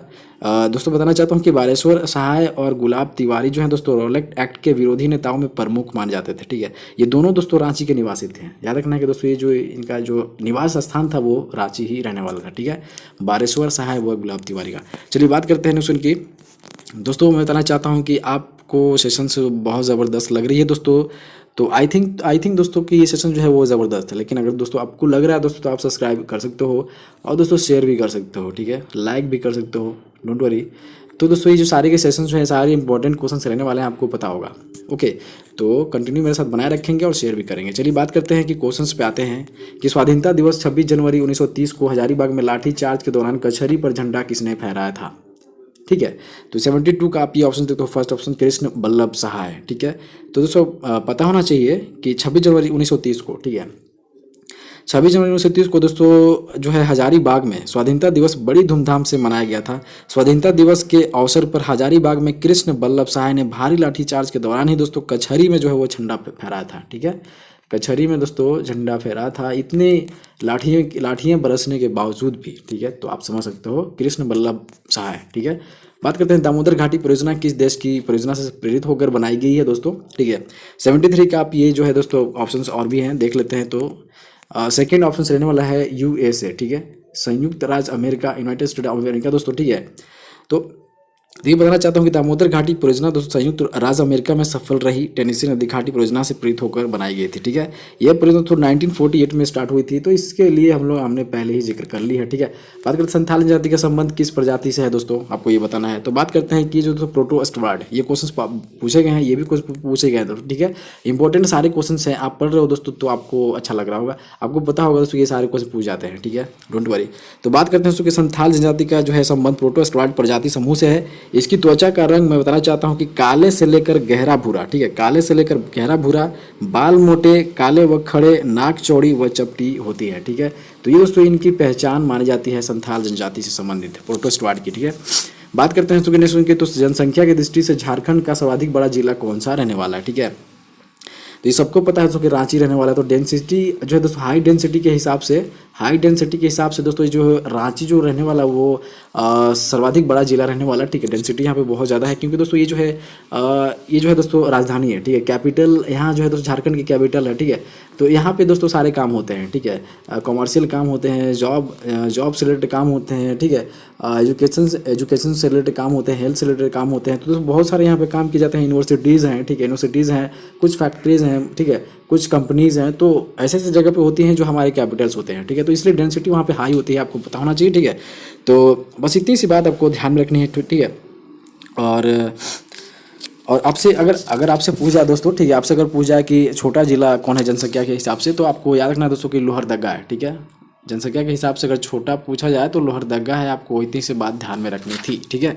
दोस्तों बताना चाहता हूँ कि बारेश्वर सहाय और गुलाब तिवारी जो हैं दोस्तों रॉलेट एक्ट के विरोधी नेताओं में प्रमुख माने जाते थे, ठीक है। ये दोनों दोस्तों रांची के निवासी थे। याद रखना है कि दोस्तों ये जो इनका जो निवास स्थान था वो रांची ही रहने वाला था, ठीक है, बारेश्वर सहाय व गुलाब तिवारी का। चलिए बात करते हैं उनकी। दोस्तों मैं बताना चाहता हूँ कि आपको सेशन बहुत ज़बरदस्त लग रही है दोस्तों। तो आई थिंक दोस्तों कि ये सेशन जो है वो ज़बरदस्त है, लेकिन अगर दोस्तों आपको लग रहा है दोस्तों तो आप सब्सक्राइब कर सकते हो और दोस्तों शेयर भी कर सकते हो, ठीक है, लाइक भी कर सकते हो, डोंट वरी। तो दोस्तों ये जो सारे के सेशंस जो है सारे इंपॉर्टेंट क्वेश्चन रहने वाले हैं, आपको पता होगा। ओके, तो कंटिन्यू मेरे साथ बनाए रखेंगे और शेयर भी करेंगे। चलिए बात करते हैं कि क्वेश्चंस पे आते हैं कि स्वाधीनता दिवस 26 जनवरी 1930 को हजारीबाग में लाठी चार्ज के दौरान कचहरी पर झंडा किसने फहराया था। ठीक है, तो 72 का आप ये ऑप्शन देखते हो, फर्स्ट ऑप्शन कृष्ण बल्लभ सहाय। ठीक है, तो दोस्तों पता होना चाहिए कि 26 जनवरी 1930 को, ठीक है, 26 जनवरी 1930 को दोस्तों जो है हजारीबाग में स्वाधीनता दिवस बड़ी धूमधाम से मनाया गया था। स्वाधीनता दिवस के अवसर पर हजारीबाग में कृष्ण बल्लभ सहाय ने भारी लाठीचार्ज के दौरान ही दोस्तों कचहरी में जो है वो झंडा फहराया था। ठीक है, कचहरी में दोस्तों झंडा फहरा था, इतने लाठियाँ बरसने के बावजूद भी। ठीक है, तो आप समझ सकते हो कृष्ण बल्लभ सहाय। ठीक है, बात करते हैं दामोदर घाटी परियोजना किस देश की परियोजना से प्रेरित होकर बनाई गई है दोस्तों। ठीक है, 73 का आप ये जो है दोस्तों ऑप्शंस और भी हैं, देख लेते हैं। तो सेकेंड ऑप्शन रहने वाला है USA। ठीक है, संयुक्त राज्य America, United state of America दोस्तों। ठीक है, तो ये बताना चाहता हूँ कि दामोदर घाटी परियोजना दोस्तों संयुक्त राज्य अमेरिका में सफल रही टेनेसी नदी घाटी परियोजना से प्रेरित होकर बनाई गई थी। ठीक है, यह परियोजना तो 1948 में स्टार्ट हुई थी, तो इसके लिए हमने पहले ही जिक्र कर ली है। ठीक है, बात करते हैं संथाल जाति का संबंध किस प्रजाति से है दोस्तों, आपको ये बताना है। तो बात करते हैं कि जो दोस्तों प्रोटो-स्टवार्ड, ये क्वेश्चन पूछे गए हैं, ये भी क्वेश्चन पूछे गए हैं दोस्तों। ठीक है, इंपॉर्टेंट सारे क्वेश्चन हैं, आप पढ़ रहे हो दोस्तों तो आपको अच्छा लग रहा होगा, आपको पता होगा दोस्तों ये सारे क्वेश्चन पूछ जाते हैं। ठीक है, डोंट वरी। तो बात करते हैं दोस्तों कि संथाल जनजाति का जो है संबंध प्रोटो-स्टवार्ड प्रजाति समूह से है। इसकी त्वचा का रंग मैं बताना चाहता हूं कि काले से लेकर गहरा भूरा। ठीक है, काले से लेकर गहरा भूरा, बाल मोटे काले व खड़े, नाक चौड़ी व चपटी होती है। ठीक है, तो ये दोस्तों इनकी पहचान मानी जाती है संथाल जनजाति से संबंधित प्रोटो-स्टवार्ड की। ठीक है, बात करते हैं तो जनसंख्या की दृष्टि से झारखंड का सर्वाधिक बड़ा जिला कौन सा रहने वाला है। ठीक है, तो ये सबको पता है कि रांची रहने वाला है। तो डेंसिटी जो है दोस्तों हाई डेंसिटी के हिसाब से दोस्तों ये जो रांची जो रहने वाला वो सर्वाधिक बड़ा जिला रहने वाला। ठीक है, डेंसिटी यहाँ पे बहुत ज़्यादा है, क्योंकि दोस्तों ये जो है दोस्तों राजधानी है। ठीक है, कैपिटल यहाँ जो है दोस्तों झारखंड की कैपिटल है। ठीक है, तो यहाँ पे दोस्तों सारे काम होते हैं। ठीक है, कॉमर्शियल काम होते हैं, जॉब से रिलेटेड काम होते हैं। ठीक है, एजुकेशन से रिलेटेड काम होते हैं, हेल्थ से रिलेटेड काम होते हैं। तो दोस्तों बहुत सारे यहाँ पे काम किए जाते हैं, यूनिवर्सिटीज़ हैं। ठीक है, यूनिवर्सिटीज़ हैं, कुछ फैक्ट्रीज़ हैं। ठीक है, कुछ कंपनीज़ हैं, तो ऐसे जगह पे होती हैं जो हमारे कैपिटल्स होते हैं। ठीक है, तो इसलिए डेंसिटी वहाँ पे हाई होती है, आपको पता होना चाहिए। ठीक है, तो बस इतनी सी बात आपको ध्यान में रखनी है। ठीक है, और आपसे अगर आपसे पूछा जाए दोस्तों, ठीक है, आपसे अगर पूछा जाए कि छोटा जिला कौन है जनसंख्या के हिसाब से, तो आपको याद रखना है दोस्तों कि लोहरदगा है। ठीक है, जनसंख्या के हिसाब से अगर छोटा पूछा जाए तो लोहरदगा है, आपको इतनी सी बात ध्यान में रखनी थी। ठीक है,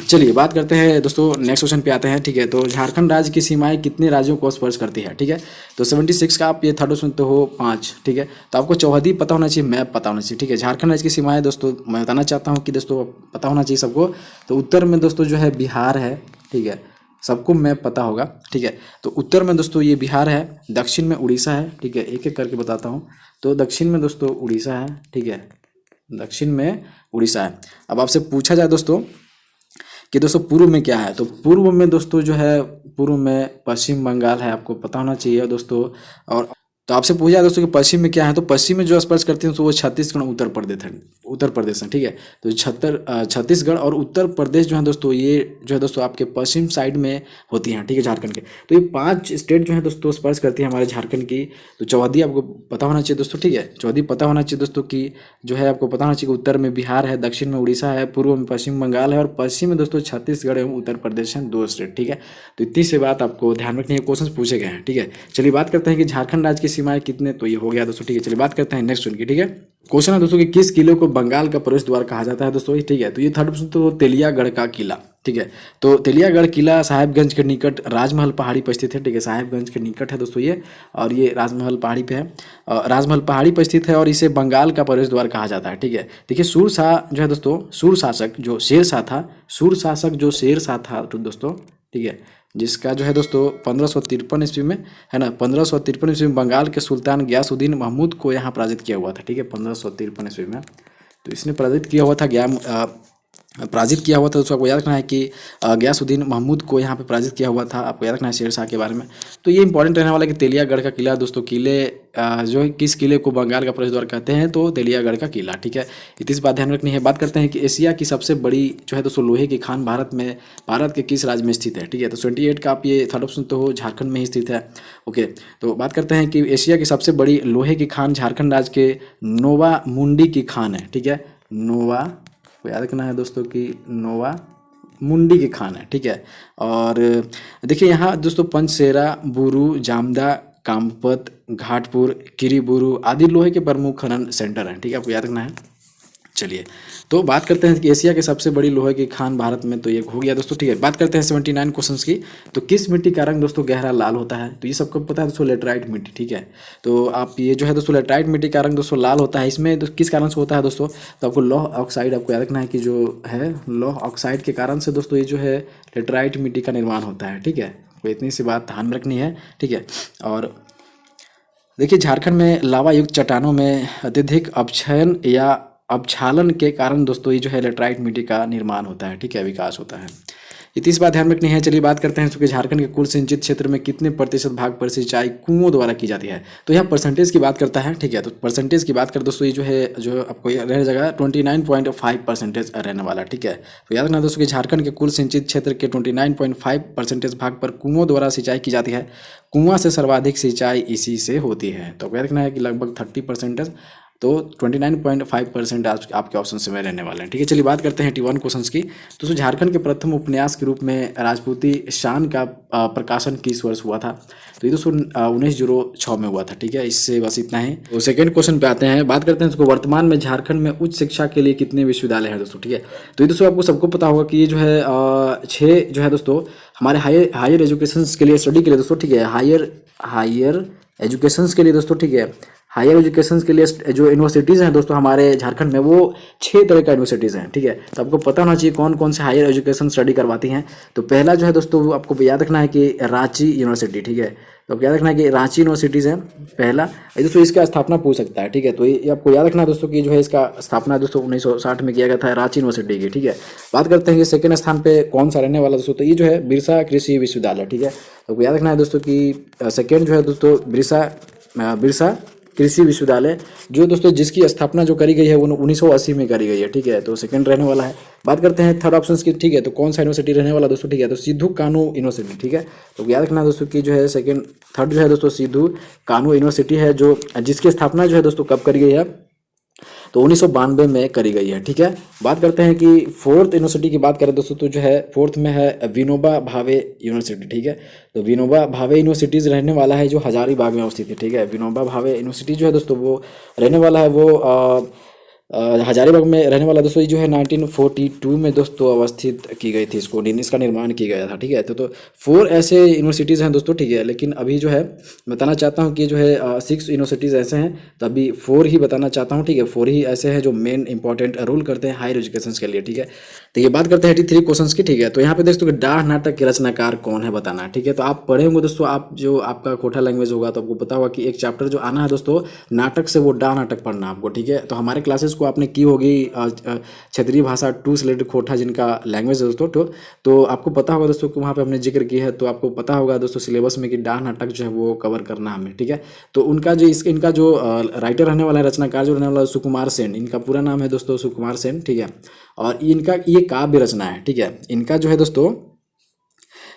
चलिए बात करते हैं दोस्तों, नेक्स्ट क्वेश्चन पे आते हैं। ठीक है, तो झारखंड राज्य की सीमाएं कितने राज्यों को स्पर्श करती है। ठीक है, तो 76 का आप ये थर्ड क्वेश्चन तो हो 5। ठीक है, तो आपको चौहदी पता होना चाहिए, मैप पता होना चाहिए। ठीक है, झारखंड राज्य की सीमाएं दोस्तों मैं बताना चाहता हूँ कि दोस्तों पता होना चाहिए सबको। तो उत्तर में दोस्तों जो है बिहार है। ठीक है, सबको मैप पता होगा। ठीक है, तो उत्तर में दोस्तों ये बिहार है, दक्षिण में उड़ीसा है। ठीक है, एक एक करके बताता हूँ। तो दक्षिण में दोस्तों उड़ीसा है। ठीक है, दक्षिण में उड़ीसा है। अब आपसे पूछा जाए दोस्तों कि दोस्तों पूर्व में क्या है, तो पूर्व में दोस्तों जो है पूर्व में पश्चिम बंगाल है, आपको पता होना चाहिए दोस्तों। और तो आपसे पूछा जाए दोस्तों कि पश्चिम में क्या है, तो पश्चिम में जो स्पर्श करते हैं तो वो छत्तीसगढ़ उत्तर प्रदेश है। ठीक है, तो छत्तीसगढ़ और उत्तर प्रदेश जो है दोस्तों ये जो है दोस्तों आपके पश्चिम साइड में होती हैं। ठीक है, झारखंड के तो ये 5 स्टेट जो है दोस्तों स्पर्श करती है हमारे झारखंड की। तो चौहदी आपको पता होना चाहिए दोस्तों। ठीक है, चौहदी पता होना चाहिए दोस्तों कि जो है आपको पता होना चाहिए कि उत्तर में बिहार है, दक्षिण में उड़ीसा है, पूर्व में पश्चिम बंगाल है और पश्चिम में दोस्तों छत्तीसगढ़ एवं उत्तर प्रदेश हैं, 2 स्टेट। ठीक है, तो इतनी सी बात आपको ध्यान रखनी है, क्वेश्चन पूछे गए हैं। ठीक है, चलिए बात करते हैं कि झारखंड राज्य की सीमाएं कितने, तो ये हो गया दोस्तों। ठीक है, चलिए बात करते हैं नेक्स्ट उनकी। ठीक है, क्वेश्चन है दोस्तों कि किस किले को बंगाल का प्रवेश द्वार कहा जाता है दोस्तों। ठीक है, तो ये थर्ड प्रश्न तो तेलियागढ़ का किला। ठीक है, तो तेलियागढ़ किला साहिबगंज के निकट राजमहल पहाड़ी पर स्थित है। ठीक है, साहिबगंज के निकट है दोस्तों ये, और ये राजमहल पहाड़ी पे है, राजमहल पहाड़ी पर स्थित है और इसे बंगाल का प्रवेश द्वार कहा जाता है। ठीक है, देखिए सूरशाह जो है दोस्तों, सूर शासक जो शेरशाह था तो दोस्तों, ठीक है, जिसका जो है दोस्तों 1553 ईस्वी में है ना, 1553 ईस्वी में बंगाल के सुल्तान गयासुद्दीन महमूद को यहाँ पराजित किया हुआ था। ठीक है, 1553 ईस्वी में तो इसने पराजित किया हुआ था, तो उसको आपको याद रखना है कि गयासुद्दीन महमूद को यहाँ पे पराजित किया हुआ था। आपको याद रखना है शेरशाह के बारे में। तो ये इंपॉर्टेंट रहने वाला है कि तेलियागढ़ का किला दोस्तों, जो है किस किले को बंगाल का प्रवेश द्वार कहते हैं, तो तेलियागढ़ का किला। ठीक है, इतनी सी बात ध्यान रखनी है। बात करते हैं कि एशिया की सबसे बड़ी जो है दोस्तों लोहे की खान भारत के किस राज्य में स्थित है। ठीक है, तो 28 का आप ये थर्ड ऑप्शन तो हो झारखंड में ही स्थित है। ओके, तो बात करते हैं कि एशिया की सबसे बड़ी लोहे की खान झारखंड राज्य के नोवा मुंडी की खान है। ठीक है, नोवा आपको याद रखना है दोस्तों कि नोवा मुंडी के खान है, ठीक है। और देखिए यहाँ दोस्तों पंचसेरा, बुरू, जामदा, कामपत, घाटपुर, किरीबुरू आदि लोहे के प्रमुख खनन सेंटर हैं, ठीक है, आपको याद रखना है। चलिए तो बात करते हैं कि एशिया के सबसे बड़ी लोहे की खान भारत में, तो ये हो गया दोस्तों, ठीक है। बात करते हैं 79 क्वेश्चंस की। तो किस मिट्टी का रंग दोस्तों गहरा लाल होता है? तो ये सबको पता है दोस्तों, लेटराइट मिट्टी, ठीक है। तो आप ये जो है दोस्तों लेटराइट मिट्टी का रंग दोस्तों लाल होता है। इसमें किस कारण से होता है दोस्तों? तो आपको लौह ऑक्साइड आपको याद रखना है कि जो है लौह ऑक्साइड के कारण से दोस्तों ये जो है लेटराइट मिट्टी का निर्माण होता है, ठीक है। तो इतनी सी बात ध्यान रखनी है, ठीक है। और देखिए झारखंड में लावा युक्त चट्टानों में अत्यधिक अपक्षयन या अपक्षालन के कारण दोस्तों ये जो है लेटराइट मिट्टी का निर्माण होता है, ठीक है, विकास होता है। इतनी सी बात ध्यान रखनी है। चलिए बात करते हैं कि झारखंड के कुल सिंचित क्षेत्र में कितने प्रतिशत भाग पर सिंचाई कुओं द्वारा की जाती है? तो यह परसेंटेज की बात करता है, ठीक है। तो परसेंटेज की बात कर दोस्तों ये जो है जो आपको रह जाएगा 29.5% रहने वाला, ठीक है। तो याद रखना दोस्तों कि झारखंड के कुल सिंचित क्षेत्र के 29.5% भाग पर कुओं द्वारा सिंचाई की जाती है। कुआं से सर्वाधिक सिंचाई इसी से होती है। तो याद रखना है कि लगभग 30%, तो 29.5% आपके ऑप्शन से में रहने वाले हैं, ठीक है। चलिए बात करते हैं 81 क्वेश्चंस की। तो झारखंड के प्रथम उपन्यास के रूप में राजपूती शान का प्रकाशन किस वर्ष हुआ था? तो ये दोस्तों 1906 में हुआ था, ठीक है। इससे बस इतना ही। तो सेकंड क्वेश्चन पे आते हैं। बात करते हैं इसको, वर्तमान में झारखंड में उच्च शिक्षा के लिए कितने विश्वविद्यालय हैं दोस्तों, ठीक है। तो ये दोस्तों आपको सबको पता होगा कि ये जो है 6 जो है दोस्तों हमारे हायर एजुकेशन के लिए, स्टडी के लिए दोस्तों, ठीक है, हायर एजुकेशन के लिए दोस्तों, ठीक है। हायर एजुकेशन के लिए जो यूनिवर्सिटीज़ हैं दोस्तों हमारे झारखंड में, वो 6 तरह का यूनिवर्सिटीज़ हैं, ठीक है। तो आपको पता होना चाहिए कौन कौन से हायर एजुकेशन स्टडी करवाती हैं। तो पहला जो है दोस्तों वो आपको याद रखना है कि रांची यूनिवर्सिटी, ठीक है। तो आपको याद रखना है कि रांची यूनिवर्सिटीज़ है पहला। दोस्तों इसका स्थापना पूछ सकता है, ठीक है। तो ये आपको याद रखना है दोस्तों कि जो है इसका स्थापना दोस्तों 1960 में किया गया था, रांची यूनिवर्सिटी की, ठीक है। बात करते हैं कि सेकंड स्थान पे कौन सा रहने वाला दोस्तों? तो ये जो है बिरसा कृषि विश्वविद्यालय, ठीक है। तो आपको याद रखना है दोस्तों कि सेकेंड जो है दोस्तों बिरसा कृषि विश्वविद्यालय, जो दोस्तों जिसकी स्थापना जो करी गई है वो 1980 में करी गई है, ठीक है। तो सेकंड रहने वाला है। बात करते हैं थर्ड ऑप्शन की, ठीक है। तो कौन सा यूनिवर्सिटी रहने वाला दोस्तों, ठीक है। तो सिद्धू कानू यूनिवर्सिटी, ठीक है। तो याद रखना दोस्तों कि जो है थर्ड जो है दोस्तों सिद्धू कानू यूनिवर्सिटी है, जो जिसकी स्थापना जो है दोस्तों कब करी गई है? तो 1992 में करी गई है, ठीक है। बात करते हैं कि फोर्थ यूनिवर्सिटी की बात करें दोस्तों, तो जो है फोर्थ में है विनोबा भावे यूनिवर्सिटी, ठीक है। तो विनोबा भावे यूनिवर्सिटीज़ रहने वाला है जो हजारीबाग में अवस्थित है, ठीक है। विनोबा भावे यूनिवर्सिटी जो है दोस्तों वो रहने वाला है वो हजारीबाग में रहने वाला दोस्तों। ये जो है 1942 में दोस्तों अवस्थित की गई थी, इसका निर्माण किया गया था, ठीक है। तो 4 ऐसे यूनिवर्सिटीज़ हैं दोस्तों, ठीक है। लेकिन अभी जो है बताना चाहता हूँ कि जो है 6 यूनिवर्सिटीज़ ऐसे हैं, तो अभी 4 ही बताना चाहता हूँ, ठीक है। 4 ही ऐसे हैं जो मेन इंपॉर्टेंट रोल करते हैं हायर एजुकेशन के लिए, ठीक है। तो ये बात करते हैं 83 क्वेश्चन की, ठीक है। तो यहाँ पे दोस्तों कि डाह नाटक के रचनाकार कौन है बताना, ठीक है। तो आप पढ़े होंगे दोस्तों, आप जो आपका कोठा लैंग्वेज होगा तो आपको पता होगा कि एक चैप्टर जो आना है दोस्तों नाटक से, वो डाह नाटक पढ़ना आपको, ठीक है। तो हमारे क्लासेस को आपने की होगी क्षेत्रीय भाषा 2 से रिलेटेड कोठा जिनका लैंग्वेज है दोस्तों, तो आपको पता होगा दोस्तों कि वहाँ पे हमने जिक्र किया है। तो आपको पता होगा दोस्तों सिलेबस में कि डाह नाटक जो है वो कवर करना हमें, ठीक है। तो इनका जो राइटर रहने वाला है, रचनाकार जो रहने वाला है सुकुमार सेन, इनका पूरा नाम है दोस्तों सुकुमार सेन, ठीक है। और इनका ये काव्य रचना है, ठीक है। इनका जो है दोस्तों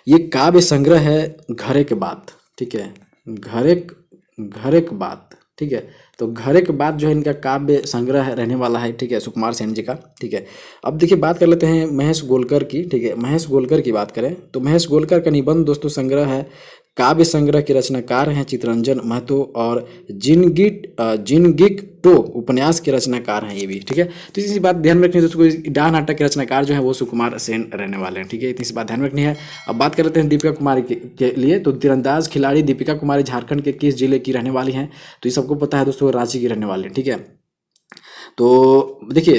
ये काव्य संग्रह है घरेक बात, ठीक है। घरेक बात, ठीक है। तो घरेक बात जो है इनका काव्य संग्रह रहने वाला है, ठीक है, सुकुमार सेन जी का, ठीक है। अब देखिए बात कर लेते हैं महेश गोलकर की, ठीक है। महेश गोलकर की बात करें तो महेश गोलकर का निबंध दोस्तों संग्रह है, काव्य संग्रह के रचनाकार हैं चितरंजन महतो, और जिनगिक टो उपन्यास के रचनाकार हैं ये भी, ठीक है। तो इसी बात ध्यान में रखनी है दोस्तों, डाह नाटक के रचनाकार जो है वो सुकुमार सेन रहने वाले हैं, ठीक है। इतनी सी बात ध्यान में रखनी है। अब बात कर लेते हैं दीपिका कुमारी के लिए। तो तीरंदाज खिलाड़ी दीपिका कुमारी झारखंड के किस जिले की रहने वाली हैं? तो ये सबको पता है दोस्तों, रांची की रहने वाले हैं, ठीक है। तो देखिए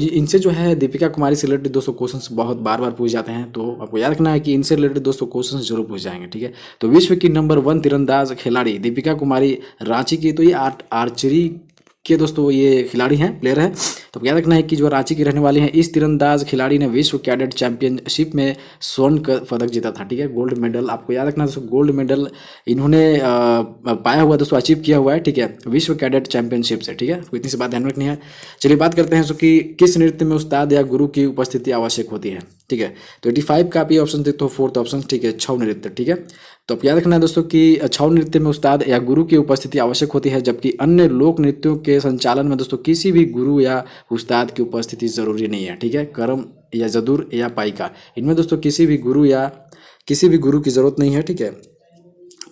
इनसे जो है दीपिका कुमारी से रिलेटेड दोस्तों क्वेश्चंस बहुत बार पूछ जाते हैं, तो आपको याद रखना है कि इनसे रिलेटेड दोस्तों क्वेश्चंस जरूर पूछ जाएंगे, ठीक है। तो विश्व की नंबर 1 तीरंदाज खिलाड़ी दीपिका कुमारी रांची की, तो ये आर्चरी के दोस्तों ये खिलाड़ी हैं, प्लेयर हैं। तो याद रखना है कि जो रांची की रहने वाली हैं, इस तीरंदाज खिलाड़ी ने विश्व कैडेट चैंपियनशिप में स्वर्ण पदक जीता था, ठीक है, गोल्ड मेडल। आपको याद रखना दोस्तों गोल्ड मेडल इन्होंने पाया हुआ दोस्तों, अचीव किया हुआ है, ठीक है, विश्व कैडेट चैंपियनशिप से, ठीक है। तो इतनी सी बात ध्यान रखनी है। चलिए बात करते हैं दोस्तों कि किस नृत्य में उस्ताद या गुरु की उपस्थिति आवश्यक होती है, ठीक है। तो 85 का भी ऑप्शन देखते हो, फोर्थ ऑप्शन, ठीक है, छऊ नृत्य, ठीक है। तो आप याद रखना है दोस्तों कि छऊ नृत्य में उस्ताद या गुरु की उपस्थिति आवश्यक होती है, जबकि अन्य लोक नृत्यों के संचालन में दोस्तों किसी भी गुरु या उस्ताद की उपस्थिति जरूरी नहीं है। ठीक है, करम या जदुर या पाइका, इनमें दोस्तों किसी भी गुरु की जरूरत नहीं है। ठीक है,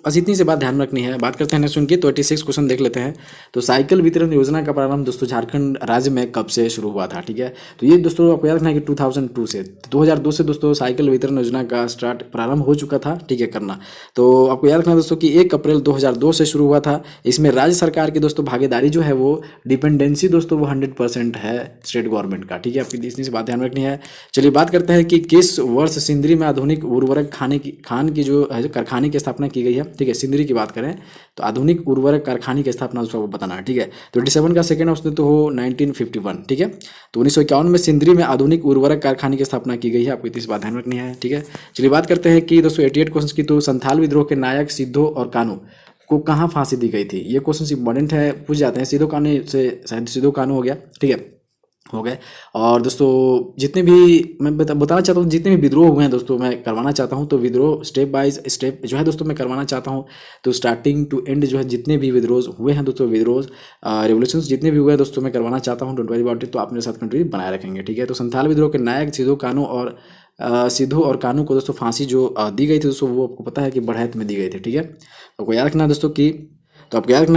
बस इतनी सी बात ध्यान में रखनी है। बात करते हैं नेक्स्ट उनकी, तो 86 क्वेश्चन देख लेते हैं। तो साइकिल वितरण योजना का प्रारंभ दोस्तों झारखंड राज्य में कब से शुरू हुआ था? ठीक है, तो ये दोस्तों आपको याद रखना है कि 2002 से 2002 से दोस्तों साइकिल वितरण योजना का प्रारंभ हो चुका था। ठीक है, करना तो आपको याद रखना है दोस्तों कि 1 अप्रैल 2002 से शुरू हुआ था। इसमें राज्य सरकार की दोस्तों भागीदारी जो है वो डिपेंडेंसी दोस्तों वो 100% है स्टेट गवर्नमेंट का। ठीक है, आपकी इतनी सी बात ध्यान रखनी है। चलिए बात करते हैं कि किस वर्ष सिंदरी में आधुनिक उर्वरक खान की जो है कारखाने की स्थापना की गई है। ठीक है, सिंदरी की बात करें तो आधुनिक उर्वरक कारखाने की स्थापना उसको बताना है। ठीक है, तो 87 का सेकेंड ऑप्शन तो हो 1951। ठीक है, तो 1951 में सिंदरी में आधुनिक उर्वरक कारखाने की स्थापना की गई है। आपको इस बात ध्यान रखनी है। ठीक है, चलिए बात करते हैं कि दोस्तों 88 क्वेश्चन की, तो संथाल विद्रोह के नायक सिद्धो और कान्हू को कहाँ फांसी दी गई थी? ये क्वेश्चन इंपॉर्टेंट है, पूछ जाते हैं। सिद्धो कान्हू से शायद सिद्धो कान्हू हो गया। ठीक है, हो गए। और दोस्तों जितने भी मैं बताना चाहता हूँ, जितने भी विद्रोह हुए हैं दोस्तों मैं करवाना चाहता हूँ, तो विद्रोह स्टेप बाय स्टेप जो है दोस्तों मैं करवाना चाहता हूँ। तो स्टार्टिंग टू एंड जो है जितने भी विद्रोह हुए हैं दोस्तों, रेवोल्यूशन जितने भी हुए हैं दोस्तों मैं करवाना चाहता हूँ। डोंट वरी अबाउट इट, तो आप मेरे साथ कंट्री बनाए रखेंगे। ठीक है, तो संथाल विद्रोह के नायक सिद्धू और कान्हू को दोस्तों फांसी जो दी गई थी दोस्तों, वो आपको पता है कि बढ़ैत में दी गई थी। ठीक है, आपको याद रखना है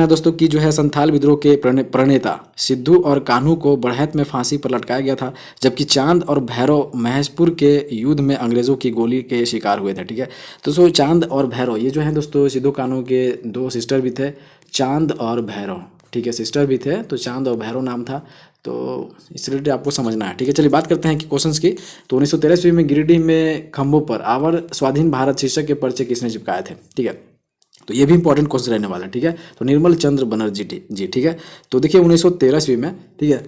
दोस्तों कि जो है संथाल विद्रोह के प्रणेता सिद्धू और कान्हू को बढ़ैत में फांसी पर लटकाया गया था, जबकि चांद और भैरव महेशपुर के युद्ध में अंग्रेजों की गोली के शिकार हुए थे। ठीक है, दोस्तों चांद और भैरव ये जो है दोस्तों सिद्धू कान्हू के 2 सिस्टर भी थे, चांद और भैरव। ठीक है, सिस्टर भी थे, तो चांद और भैरव नाम था, तो इस रिलेटेड आपको समझना है। ठीक है, चलिए बात करते हैं कि क्वेश्चंस की। तो 1913 में गिरिडीह में खंभों पर आवर स्वाधीन भारत शीर्षक के पर्चे किसने चिपकाए थे? ठीक है, तो ये भी इंपॉर्टेंट क्वेश्चन रहने वाला है। ठीक है, तो निर्मल चंद्र बनर्जी जी। ठीक है, तो देखिए 1913 में, ठीक है,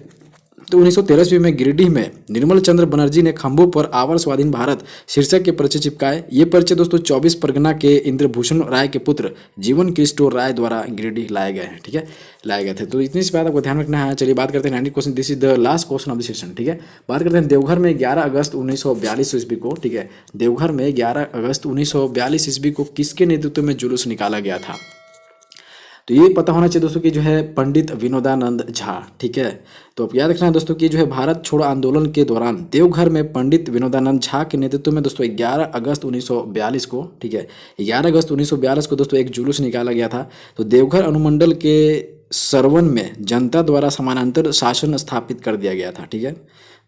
तो 1913 में गिरिडीह में निर्मल चंद्र बनर्जी ने खंभों पर आवर स्वाधीन भारत शीर्षक के पर्चे चिपकाए। ये पर्चे दोस्तों 24 परगना के इंद्रभूषण राय के पुत्र जीवन किशोर राय द्वारा गिरिडीह लाए गए हैं। ठीक है, लाए गए थे। तो इतनी सी बात आपको ध्यान रखना है। चलिए बात करते हैं 90 question, this is the last question of the session. ठीक है, बात करते हैं देवघर में 11 अगस्त 1942 ईस्वी को, ठीक है, देवघर में 11 अगस्त 1942 ईस्वी को किसके नेतृत्व में जुलूस निकाला गया था? तो ये पता होना चाहिए दोस्तों कि जो है पंडित विनोदानंद झा। ठीक है, तो आप याद रखना है दोस्तों कि जो है भारत छोड़ो आंदोलन के दौरान देवघर में पंडित विनोदानंद झा के नेतृत्व में दोस्तों 11 अगस्त 1942 को, ठीक है, 11 अगस्त 1942 को दोस्तों एक जुलूस निकाला गया था। तो देवघर अनुमंडल के सरवन में जनता द्वारा समानांतर शासन स्थापित कर दिया गया था। ठीक है,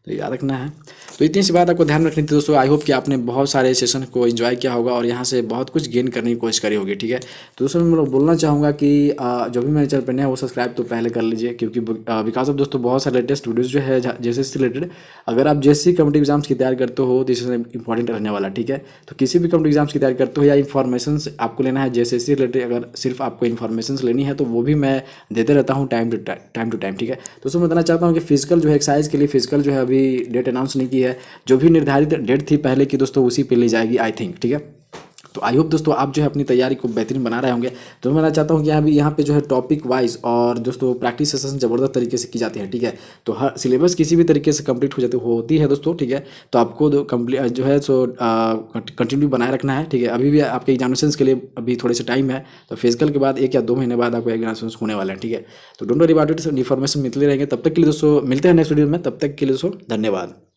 तो याद रखना है। तो इतनी सी बात आपको ध्यान रखनी थी दोस्तों। आई होप कि आपने बहुत सारे सेशन को एंजॉय किया होगा और यहाँ से बहुत कुछ गेन करने की कोशिश करी होगी। ठीक है, तो दोस्तों मैं बोलना चाहूँगा कि जो भी मेरे चैनल पर नया है वो सब्सक्राइब तो पहले कर लीजिए, क्योंकि बिकॉज ऑफ दोस्तों बहुत सारे लेटेस्ट वीडियोज़ जो है जैसे से रिलेटेड, अगर आप जैसे कम्पिटिव एग्जाम्स की तैयारी करते हो तो इससे इंपॉर्टेंट रहने वाला। ठीक है, तो किसी भी कम्पिटिव एग्जाम्स की तैयारी करते हो या इन्फॉर्मेशन आपको लेना है जैसे से रिलेटेड, अगर सिर्फ आपको इन्फॉर्मेशन लेनी है तो वो भी मैं देते रहता हूँ टाइम टू टाइम। ठीक है, दोस्तों मैं बताना चाहता हूँ कि फिजिकल जो है एक्सरसाइज के लिए फिजिकल जो है अभी डेट अनाउंस नहीं की है, जो भी निर्धारित डेट थी पहले की दोस्तों उसी पे ली जाएगी आई थिंक। ठीक है, तो आई होप दोस्तों आप जो है अपनी तैयारी को बेहतरीन बना रहे होंगे। तो मैं चाहता हूँ कि यहाँ पे जो है टॉपिक वाइज और दोस्तों प्रैक्टिस सेशन ज़बरदस्त तरीके से की जाती है। ठीक है, तो हर सिलेबस किसी भी तरीके से कंप्लीट होती है दोस्तों। ठीक है, तो आपको जो है सो कंटिन्यू बनाए रखना है। ठीक है, अभी भी आपके एग्जामिनेशन के लिए अभी थोड़े से टाइम है, तो फिजिकल के बाद 1 या 2 महीने बाद आपको एग्जामिनेशन होने वाले हैं। ठीक है, तो don't worry about it, information मिलते रहेंगे। तब तक के लिए दोस्तों मिलते हैं नेक्स्ट वीडियो में, तब तक के लिए दोस्तों धन्यवाद।